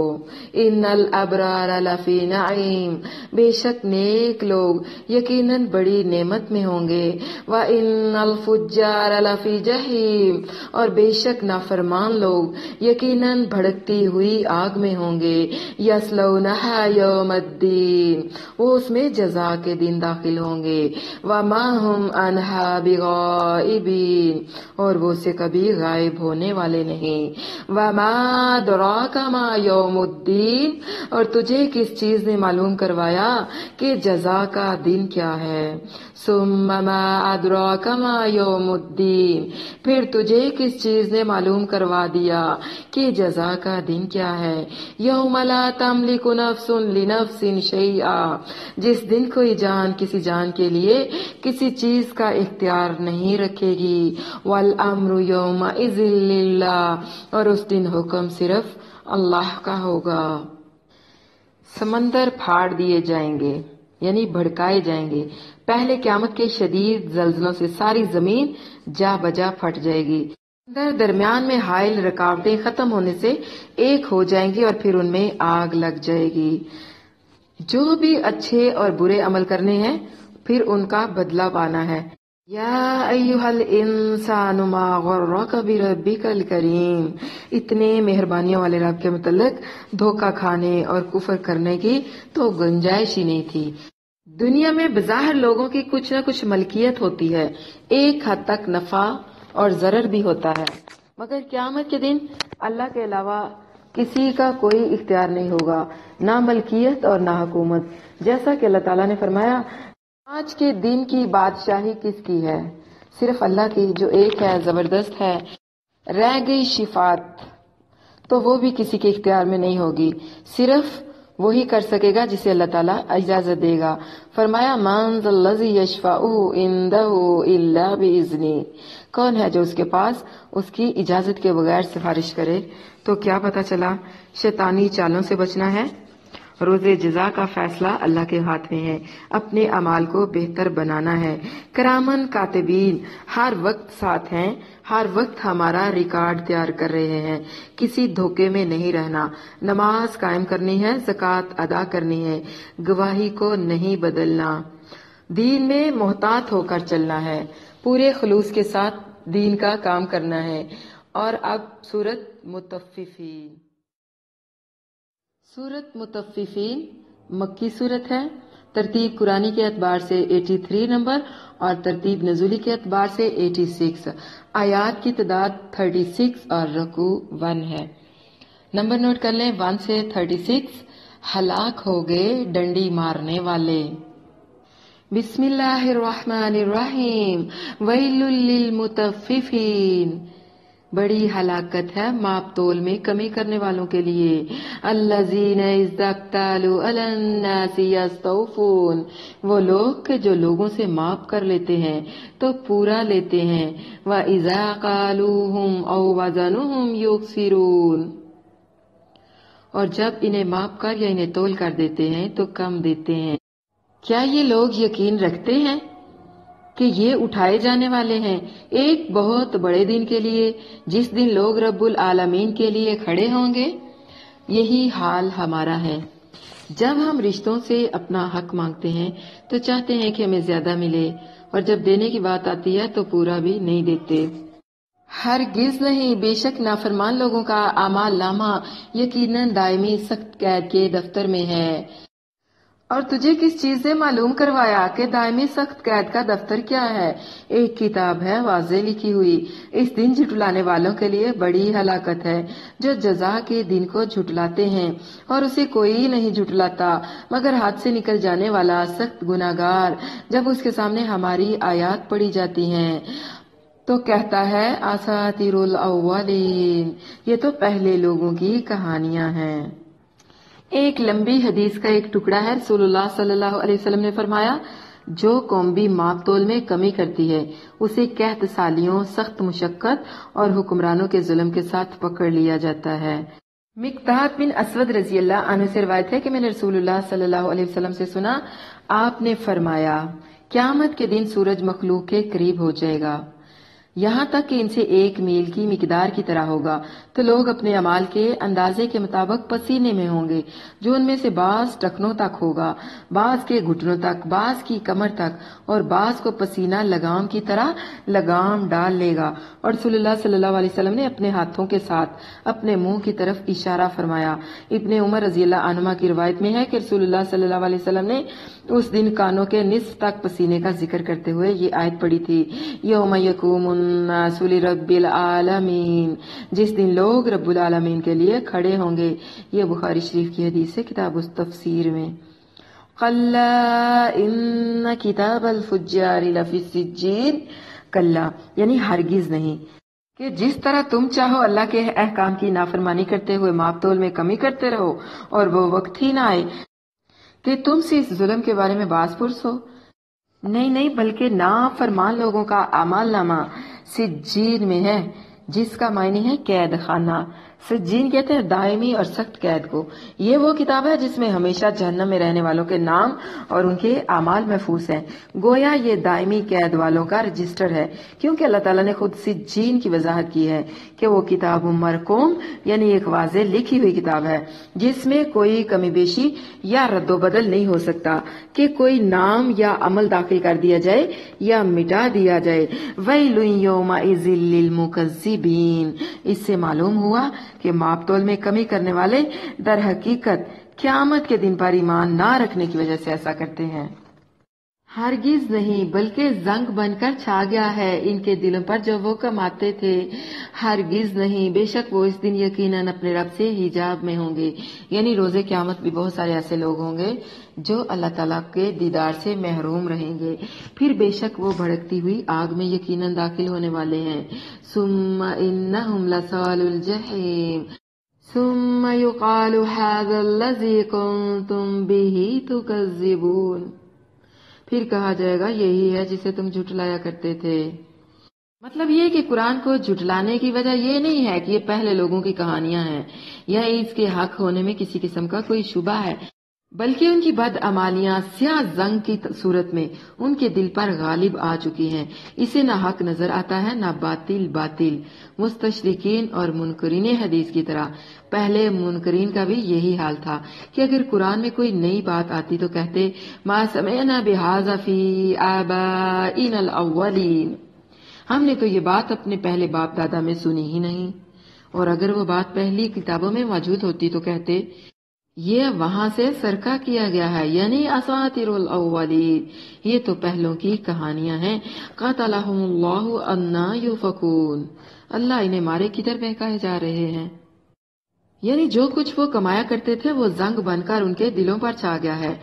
A: ان الابرار لفی نعیم، بے شک نیک لوگ یقیناً بڑی نعمت میں ہوں گے۔ وَإِنَّ الفجار لفی جحیم، اور بے شک نافرمان لوگ یقیناً بھڑکتی ہوئی آگ میں ہوں گے۔ یصلونہا یوم الدین، وہ اس میں جزا کے دن داخل ہوں گے۔ وما ہم عنہا بغائبین، اور وہ سے کبھی غائب ہونے والے نہیں۔ وما ادراک ما یوم الدین، اور تجھے کس چیز نے معلوم کروایا کہ جزا کا دن کیا ہے۔ ثم ما ادراک ما یوم الدین، پھر تجھے کس چیز نے معلوم کروا دیا کہ جزا کا دن کیا ہے۔ یوم لا تملک نفس لنفس شیئا، جس دن کوئی جان کسی جان کے لیے کسی چیز کا اختیار نہیں رکھے گی۔ والامر یومئذ للہ، اور اس دن حکم صرف اللہ کا ہوگا۔ سمندر پھاڑ دیے جائیں گے یعنی بھڑکائے جائیں گے۔ پہلے قیامت کے شدید زلزلوں سے ساری زمین جا بجا پھٹ جائے گی۔ درمیان میں حائل رکاوٹیں ختم ہونے سے ایک ہو جائیں گی اور پھر ان میں آگ لگ جائے گی۔ جو بھی اچھے اور برے عمل کرنے ہیں پھر ان کا بدلہ پانا ہے۔ یا ایھا الانسان ما غرک بربک الکریم، اتنے مہربانیوں والے رب کے متعلق دھوکہ کھانے اور کفر کرنے کی تو گنجائش ہی نہیں تھی۔ دنیا میں بظاہر لوگوں کی کچھ نہ کچھ ملکیت ہوتی ہے، ایک حد تک نفع اور ضرر بھی ہوتا ہے، مگر قیامت کے دن اللہ کے علاوہ کسی کا کوئی اختیار نہیں ہوگا، نہ ملکیت اور نہ حکومت۔ جیسا کہ اللہ تعالیٰ نے فرمایا، آج کے دن کی بادشاہی کس کی ہے؟ صرف اللہ کی، جو ایک ہے، زبردست ہے۔ رہ گئی شفاعت تو وہ بھی کسی کے اختیار میں نہیں ہوگی، صرف وہی کر سکے گا جسے اللہ تعالیٰ اجازت دے گا۔ فرمایا من ذا الذی یشفع عندہ الا باذنہ، کون ہے جو اس کے پاس اس کی اجازت کے بغیر سفارش کرے؟ تو کیا پتہ چلا؟ شیطانی چالوں سے بچنا ہے۔ روز جزا کا فیصلہ اللہ کے ہاتھ میں ہے، اپنے اعمال کو بہتر بنانا ہے۔ کرامن کاتبین ہر وقت ساتھ ہیں، ہر وقت ہمارا ریکارڈ تیار کر رہے ہیں۔ کسی دھوکے میں نہیں رہنا، نماز قائم کرنی ہے، زکوٰۃ ادا کرنی ہے، گواہی کو نہیں بدلنا، دین میں محتاط ہو کر چلنا ہے، پورے خلوص کے ساتھ دین کا کام کرنا ہے۔ اور اب سورۃ مطففین۔ سورۃ مطففین مکی سورت ہے، ترتیب قرآنی کے اعتبار سے 83 نمبر اور ترتیب نزولی کے اعتبار سے 86، آیات کی تعداد 36 اور رکوع 1 ہے۔ نمبر نوٹ کر لیں 1 سے 36۔ ہلاک ہو گئے ڈنڈی مارنے والے۔ بسم اللہ الرحمن الرحیم، ویل للمطففین، بڑی ہلاکت ہے ماپ تول میں کمی کرنے والوں کے لیے۔ الذین اذا اکتالوا علی الناس یستوفون، وہ لوگ کہ جو لوگوں سے ماپ کر لیتے ہیں تو پورا لیتے ہیں۔ وَإِذَا قَالُوهُمْ أَوْ وَزَنُوهُمْ يُخْسِرُونَ، اور جب انہیں ماپ کر یا انہیں تول کر دیتے ہیں تو کم دیتے ہیں۔ کیا یہ لوگ یقین رکھتے ہیں کہ یہ اٹھائے جانے والے ہیں ایک بہت بڑے دن کے لیے، جس دن لوگ رب العالمین کے لیے کھڑے ہوں گے؟ یہی حال ہمارا ہے۔ جب ہم رشتوں سے اپنا حق مانگتے ہیں تو چاہتے ہیں کہ ہمیں زیادہ ملے، اور جب دینے کی بات آتی ہے تو پورا بھی نہیں دیتے۔ ہرگز نہیں، بے شک نافرمان لوگوں کا اعمال نامہ یقیناً دائمی سخت قید کے دفتر میں ہے۔ اور تجھے کس چیز نے معلوم کروایا کہ دائمی سخت قید کا دفتر کیا ہے؟ ایک کتاب ہے واضح لکھی ہوئی۔ اس دن جھٹلانے والوں کے لیے بڑی ہلاکت ہے، جو جزا کے دن کو جھٹلاتے ہیں اور اسے کوئی نہیں جھٹلاتا مگر ہاتھ سے نکل جانے والا سخت گناہگار۔ جب اس کے سامنے ہماری آیات پڑھی جاتی ہیں تو کہتا ہے اساطیر الاولین، یہ تو پہلے لوگوں کی کہانیاں ہیں۔ ایک لمبی حدیث کا ایک ٹکڑا ہے۔ رسول اللہ صلی اللہ علیہ وسلم نے فرمایا، جو قوم بھی ماپ تول میں کمی کرتی ہے اسے قحط سالیوں، سخت مشقت اور حکمرانوں کے ظلم کے ساتھ پکڑ لیا جاتا ہے۔ مقداد بن اسود رضی اللہ عنہ سے روایت ہے کہ میں نے رسول اللہ صلی اللہ علیہ وسلم سے سنا، آپ نے فرمایا، قیامت کے دن سورج مخلوق کے قریب ہو جائے گا، یہاں تک کہ ان سے 1 میل کی مقدار کی طرح ہوگا، تو لوگ اپنے اعمال کے اندازے کے مطابق پسینے میں ہوں گے، جو ان میں سے بعض ٹخنوں تک ہوگا، بعض کے گھٹنوں تک، بعض کی کمر تک، اور بعض کو پسینہ لگام کی طرح لگام ڈال لے گا۔ اور رسول اللہ صلی اللہ علیہ وسلم نے اپنے ہاتھوں کے ساتھ اپنے منہ کی طرف اشارہ فرمایا۔ ابن عمر رضی اللہ عنہما کی روایت میں ہے کہ رسول اللہ صلی اللہ علیہ وسلم نے اس دن کانوں کے نصف تک پسینے کا ذکر کرتے ہوئے یہ آیت پڑھی تھی، یوم یقوم الناس لرب العالمین، جس دن لوگ رب العالمین کے لیے کھڑے ہوں گے۔ یہ بخاری شریف کی حدیث ہے، کتاب التفسیر میں۔ کلا ان کتاب الفجار لفی السجین، کلا یعنی ہرگز نہیں، کہ جس طرح تم چاہو اللہ کے احکام کی نافرمانی کرتے ہوئے ماپ تول میں کمی کرتے رہو، اور وہ وقت ہی نہ آئے کہ تم سے اس ظلم کے بارے میں باز پرس ہو۔ نہیں، بلکہ نافرمان لوگوں کا اعمال نامہ سجین میں ہے، جس کا معنی ہے قید خانہ۔ سجین کہتے ہیں دائمی اور سخت قید کو۔ یہ وہ کتاب ہے جس میں ہمیشہ جہنم میں رہنے والوں کے نام اور ان کے اعمال محفوظ ہیں، گویا یہ دائمی قید والوں کا رجسٹر ہے، کیونکہ اللہ تعالیٰ نے خود سجین کی وضاحت کی ہے کہ وہ کتاب مرقوم یعنی ایک واضح لکھی ہوئی کتاب ہے، جس میں کوئی کمی بیشی یا رد و بدل نہیں ہو سکتا کہ کوئی نام یا عمل داخل کر دیا جائے یا مٹا دیا جائے۔ ویل یومئذ للمکذبین، اس سے معلوم ہوا کہ ماپ تول میں کمی کرنے والے در حقیقت قیامت کے دن پر ایمان نہ رکھنے کی وجہ سے ایسا کرتے ہیں۔ ہرگز نہیں، بلکہ زنگ بن کر چھا گیا ہے ان کے دلوں پر جو وہ کماتے تھے۔ ہرگز نہیں، بے شک وہ اس دن یقیناً اپنے رب سے حجاب میں ہوں گے، یعنی روز قیامت بھی بہت سارے ایسے لوگ ہوں گے جو اللہ تعالیٰ کے دیدار سے محروم رہیں گے، پھر بے شک وہ بھڑکتی ہوئی آگ میں یقیناً داخل ہونے والے ہیں۔ ثم انہم لصال الجحیم، ثم يقال هذا الذي كنتم به تكذبون، پھر کہا جائے گا یہی ہے جسے تم جھٹلایا کرتے تھے۔ مطلب یہ کہ قرآن کو جھٹلانے کی وجہ یہ نہیں ہے کہ یہ پہلے لوگوں کی کہانیاں ہیں یا اس کے حق ہونے میں کسی قسم کا کوئی شبہ ہے، بلکہ ان کی بدعمالیاں سیاہ زنگ کی صورت میں ان کے دل پر غالب آ چکی ہیں۔ اسے نہ حق نظر آتا ہے نہ باطل باطل۔ مستشرقین اور منکرین حدیث کی طرح پہلے منکرین کا بھی یہی حال تھا کہ اگر قرآن میں کوئی نئی بات آتی تو کہتے ما سمعنا بہذا فی آبائنا الاولین، ہم نے تو یہ بات اپنے پہلے باپ دادا میں سنی ہی نہیں، اور اگر وہ بات پہلی کتابوں میں موجود ہوتی تو کہتے یہ وہاں سے سرقہ کیا گیا ہے، یعنی اساطیر الاولین، یہ تو پہلوں کی کہانیاں ہیں۔ قاتلہم اللہ انا یؤفکون، اللہ انہیں مارے کدھر بہکائے جا رہے ہیں، یعنی جو کچھ وہ کمایا کرتے تھے وہ زنگ بن کر ان کے دلوں پر چھا گیا ہے۔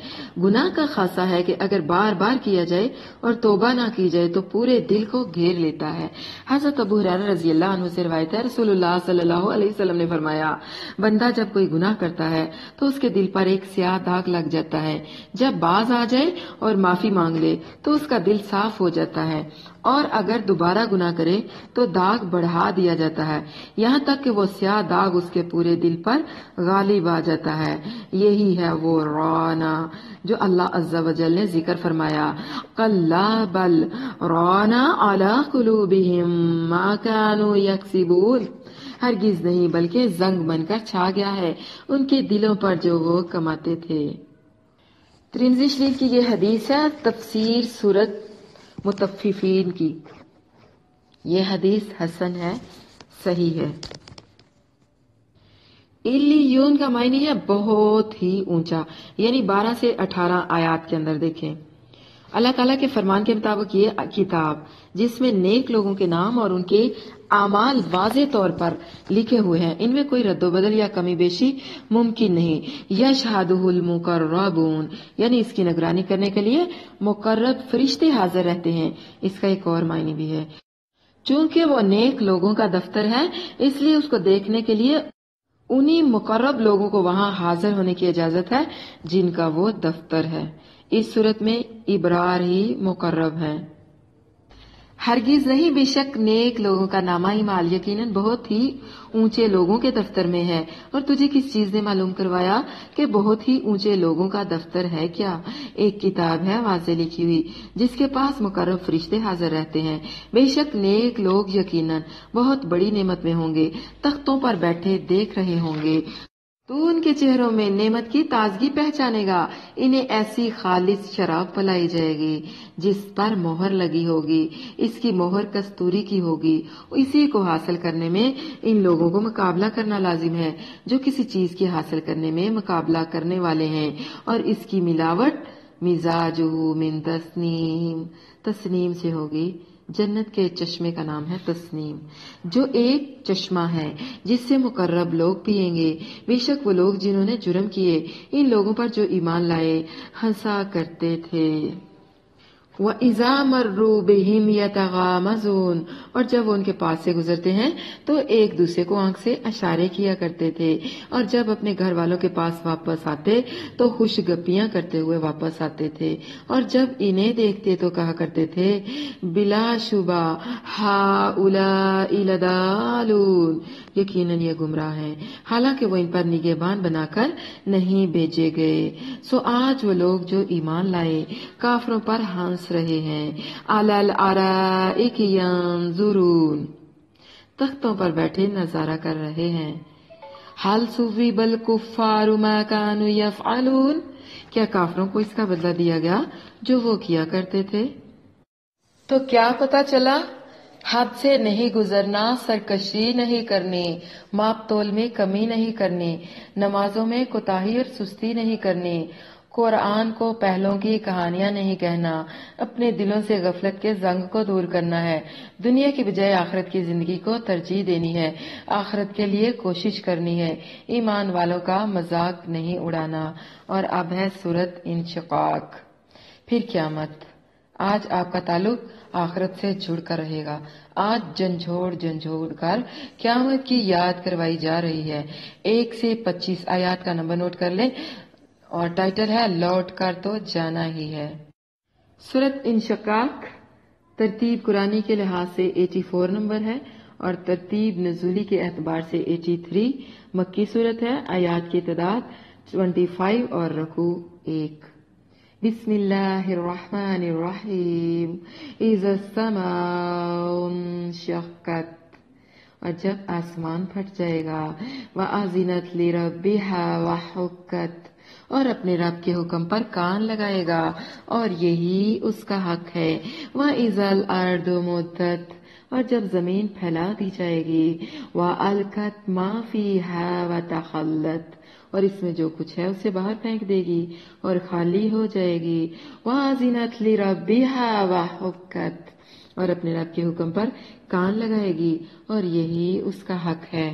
A: گناہ کا خاصہ ہے کہ اگر بار بار کیا جائے اور توبہ نہ کی جائے تو پورے دل کو گھیر لیتا ہے۔ حضرت ابو ہریرہ رضی اللہ عنہ سے روایت ہے، رسول اللہ صلی اللہ علیہ وسلم نے فرمایا بندہ جب کوئی گناہ کرتا ہے تو اس کے دل پر ایک سیاہ داغ لگ جاتا ہے، جب باز آ جائے اور معافی مانگ لے تو اس کا دل صاف ہو جاتا ہے، اور اگر دوبارہ گناہ کرے تو داغ بڑھا دیا جاتا ہے یہاں تک کہ وہ سیاہ داغ اس کے پورے دل پر غالب آ جاتا ہے۔ یہی ہے وہ رانا جو اللہ عز و جل نے ذکر فرمایا، کلا بل رانا علی قلوبہم ما کانوا یکسبون، ہرگز نہیں بلکہ زنگ بن کر چھا گیا ہے ان کے دلوں پر جو وہ کماتے تھے۔ ترمذی شریف کی یہ حدیث ہے تفسیر سورۃ مطففین کی، یہ حدیث حسن ہے، صحیح ہے۔ علیون کا معنی ہے بہت ہی اونچا، یعنی 12 سے 18 آیات کے اندر دیکھیں۔ اللہ تعالیٰ کے فرمان کے مطابق یہ کتاب جس میں نیک لوگوں کے نام اور ان کے اعمال واضح طور پر لکھے ہوئے ہیں، ان میں کوئی رد و بدل یا کمی بیشی ممکن نہیں۔ یشہدہ المقربون، یعنی اس کی نگرانی کرنے کے لیے مقرب فرشتے حاضر رہتے ہیں۔ اس کا ایک اور معنی بھی ہے، چونکہ وہ نیک لوگوں کا دفتر ہے اس لیے اس کو دیکھنے کے لیے انہی مقرب لوگوں کو وہاں حاضر ہونے کی اجازت ہے جن کا وہ دفتر ہے۔ اس صورت میں ابرار ہی مقرب ہیں۔ ہرگز نہیں، بے شک نیک لوگوں کا نامہ اعمال یقیناً بہت ہی اونچے لوگوں کے دفتر میں ہے۔ اور تجھے کس چیز نے معلوم کروایا کہ بہت ہی اونچے لوگوں کا دفتر ہے؟ کیا ایک کتاب ہے واضح لکھی ہوئی جس کے پاس مقرب فرشتے حاضر رہتے ہیں۔ بے شک نیک لوگ یقیناً بہت بڑی نعمت میں ہوں گے، تختوں پر بیٹھے دیکھ رہے ہوں گے، تو ان کے چہروں میں نعمت کی تازگی پہچانے گا۔ انہیں ایسی خالص شراب پلائی جائے گی جس پر مہر لگی ہوگی، اس کی مہر کستوری کی ہوگی۔ اسی کو حاصل کرنے میں ان لوگوں کو مقابلہ کرنا لازم ہے جو کسی چیز کی حاصل کرنے میں مقابلہ کرنے والے ہیں، اور اس کی ملاوٹ مزاجہ من تسنیم، تسنیم سے ہوگی۔ جنت کے چشمے کا نام ہے تسنیم، جو ایک چشمہ ہے جس سے مقرب لوگ پیئیں گے۔ بے شک وہ لوگ جنہوں نے جرم کیے ان لوگوں پر جو ایمان لائے ہنسا کرتے تھے۔ وَإِذَا مَرُّوا بِهِمْ يَتَغَامَزُونَ، اور جب وہ ان کے پاس سے گزرتے ہیں تو ایک دوسرے کو آنکھ سے اشارے کیا کرتے تھے، اور جب اپنے گھر والوں کے پاس واپس آتے تو خوش گپیاں کرتے ہوئے واپس آتے تھے، اور جب انہیں دیکھتے تو کہا کرتے تھے بلا شبہ ہؤلاء لضالون، یقیناً یہ گمراہ ہیں، حالانکہ وہ ان پر نگہبان بنا کر نہیں بھیجے گئے۔ سو آج وہ لوگ جو ایمان لائے کافروں پر ہنس رہے ہیں۔ علی الارائک ینظرون، تختوں پر بیٹھے نظارہ کر رہے ہیں۔ حل ثوب الکفار ما کانوا یفعلون، کیا کافروں کو اس کا بدلہ دیا گیا جو وہ کیا کرتے تھے؟ تو کیا پتا چلا؟ حد سے نہیں گزرنا، سرکشی نہیں کرنی، ماپ تول میں کمی نہیں کرنی، نمازوں میں کوتاہی اور سستی نہیں کرنی، قرآن کو پہلوں کی کہانیاں نہیں کہنا، اپنے دلوں سے غفلت کے زنگ کو دور کرنا ہے، دنیا کی بجائے آخرت کی زندگی کو ترجیح دینی ہے، آخرت کے لیے کوشش کرنی ہے، ایمان والوں کا مذاق نہیں اڑانا۔ اور اب ہے سورۃ انشقاق، پھر قیامت۔ آج آپ کا تعلق آخرت سے جڑ کر رہے گا۔ آج جھنجھوڑ کر قیامت کی یاد کروائی جا رہی ہے۔ 1 سے 25 آیات کا نمبر نوٹ کر لیں اور ٹائٹل ہے لوٹ کر تو جانا ہی ہے۔ سورۃ انشقاق ترتیب قرآنی کے لحاظ سے 84 نمبر ہے اور ترتیب نزولی کے اعتبار سے 83 مکی صورت ہے۔ آیات کی تعداد 25 اور رکوع 1۔ بسم اللہ الرحمن الرحیم اذا السماء انشقت، اور جب آسمان پھٹ جائے گا، وَأَذِنَتْ لِرَبِّهَا وَحُقَّتْ، اور اپنے رب کے حکم پر کان لگائے گا اور یہی اس کا حق ہے۔ وَإِذَا الْأَرْضُ مُدَّتْ، اور جب زمین پھیلا دی جائے گی، وَأَلْقَتْ مَا فِيهَا وَتَخَلَّتْ، اور اس میں جو کچھ ہے اسے باہر پھینک دے گی اور خالی ہو جائے گی۔ وَأَذِنَتْ لِرَبِّهَا وَحُقَّتْ، اور اپنے رب کے حکم پر کان لگائے گی اور یہی اس کا حق ہے۔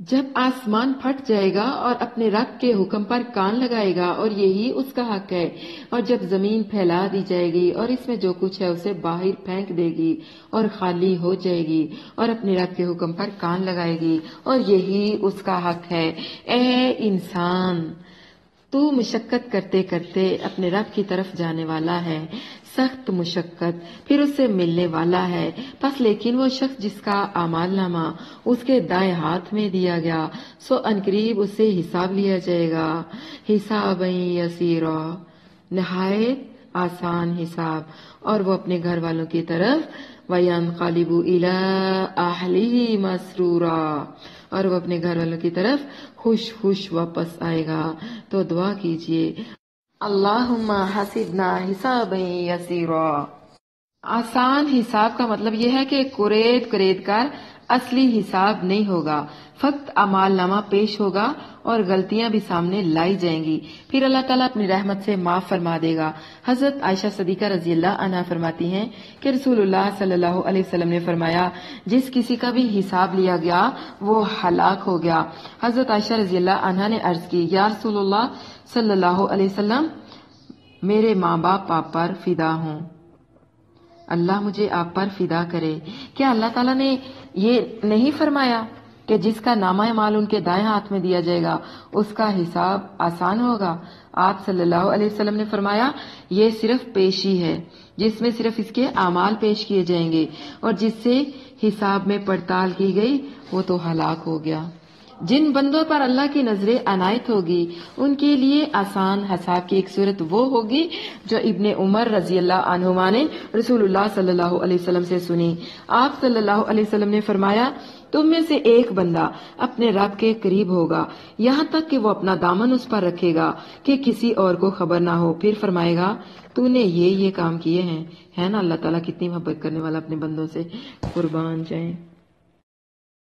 A: جب آسمان پھٹ جائے گا اور اپنے رب کے حکم پر کان لگائے گا اور یہی اس کا حق ہے، اور جب زمین پھیلا دی جائے گی اور اس میں جو کچھ ہے اسے باہر پھینک دے گی اور خالی ہو جائے گی اور اپنے رب کے حکم پر کان لگائے گی اور یہی اس کا حق ہے۔ اے انسان، تو مشقت کرتے کرتے اپنے رب کی طرف جانے والا ہے، سخت مشقت، پھر اس سے ملنے والا ہے۔ پس لیکن وہ شخص جس کا اعمال نامہ اس کے دائیں ہاتھ میں دیا گیا، سو عنقریب اس سے حساب لیا جائے گا، حساب یسیرا، نہایت آسان حساب، اور وہ اپنے گھر والوں کی طرف وَيَنْقَلِبُ إِلَىٰ أَهْلِهِ مَسْرُورًا، اور وہ اپنے گھر والوں کی طرف خوش خوش واپس آئے گا۔ تو دعا کیجئے، اللہم حسبنا حسابا یسیرا۔ آسان حساب کا مطلب یہ ہے کہ کرید کر اصلی حساب نہیں ہوگا، فقط اعمال نامہ پیش ہوگا اور غلطیاں بھی سامنے لائی جائیں گی، پھر اللہ تعالیٰ اپنی رحمت سے معاف فرما دے گا۔ حضرت عائشہ صدیقہ رضی اللہ عنہا فرماتی ہیں کہ رسول اللہ صلی اللہ علیہ وسلم نے فرمایا، جس کسی کا بھی حساب لیا گیا وہ ہلاک ہو گیا۔ حضرت عائشہ رضی اللہ عنہا نے عرض کی، یا رسول اللہ صلی اللہ علیہ وسلم، میرے ماں باپ آپ پر فدا ہوں، اللہ مجھے آپ پر فدا کرے۔ کیا اللہ تعالیٰ نے یہ نہیں فرمایا کہ جس کا نامہ اعمال ان کے دائیں ہاتھ میں دیا جائے گا اس کا حساب آسان ہوگا؟ آپ صلی اللہ علیہ وسلم نے فرمایا، یہ صرف پیشی ہے جس میں صرف اس کے اعمال پیش کیے جائیں گے، اور جس سے حساب میں پڑتال کی گئی وہ تو ہلاک ہو گیا۔ جن بندوں پر اللہ کی نظر عنایت ہوگی ان کے لیے آسان حساب کی ایک صورت وہ ہوگی جو ابن عمر رضی اللہ عنہما نے رسول اللہ صلی اللہ علیہ وسلم سے سنی۔ آپ صلی اللہ علیہ وسلم نے فرمایا، تم میں سے ایک بندہ اپنے رب کے قریب ہوگا یہاں تک کہ وہ اپنا دامن اس پر رکھے گا کہ کسی اور کو خبر نہ ہو، پھر فرمائے گا تو نے یہ کام کیے ہیں۔ ہے نا اللہ تعالیٰ کتنی محبت کرنے والا اپنے بندوں سے، قربان جائیں۔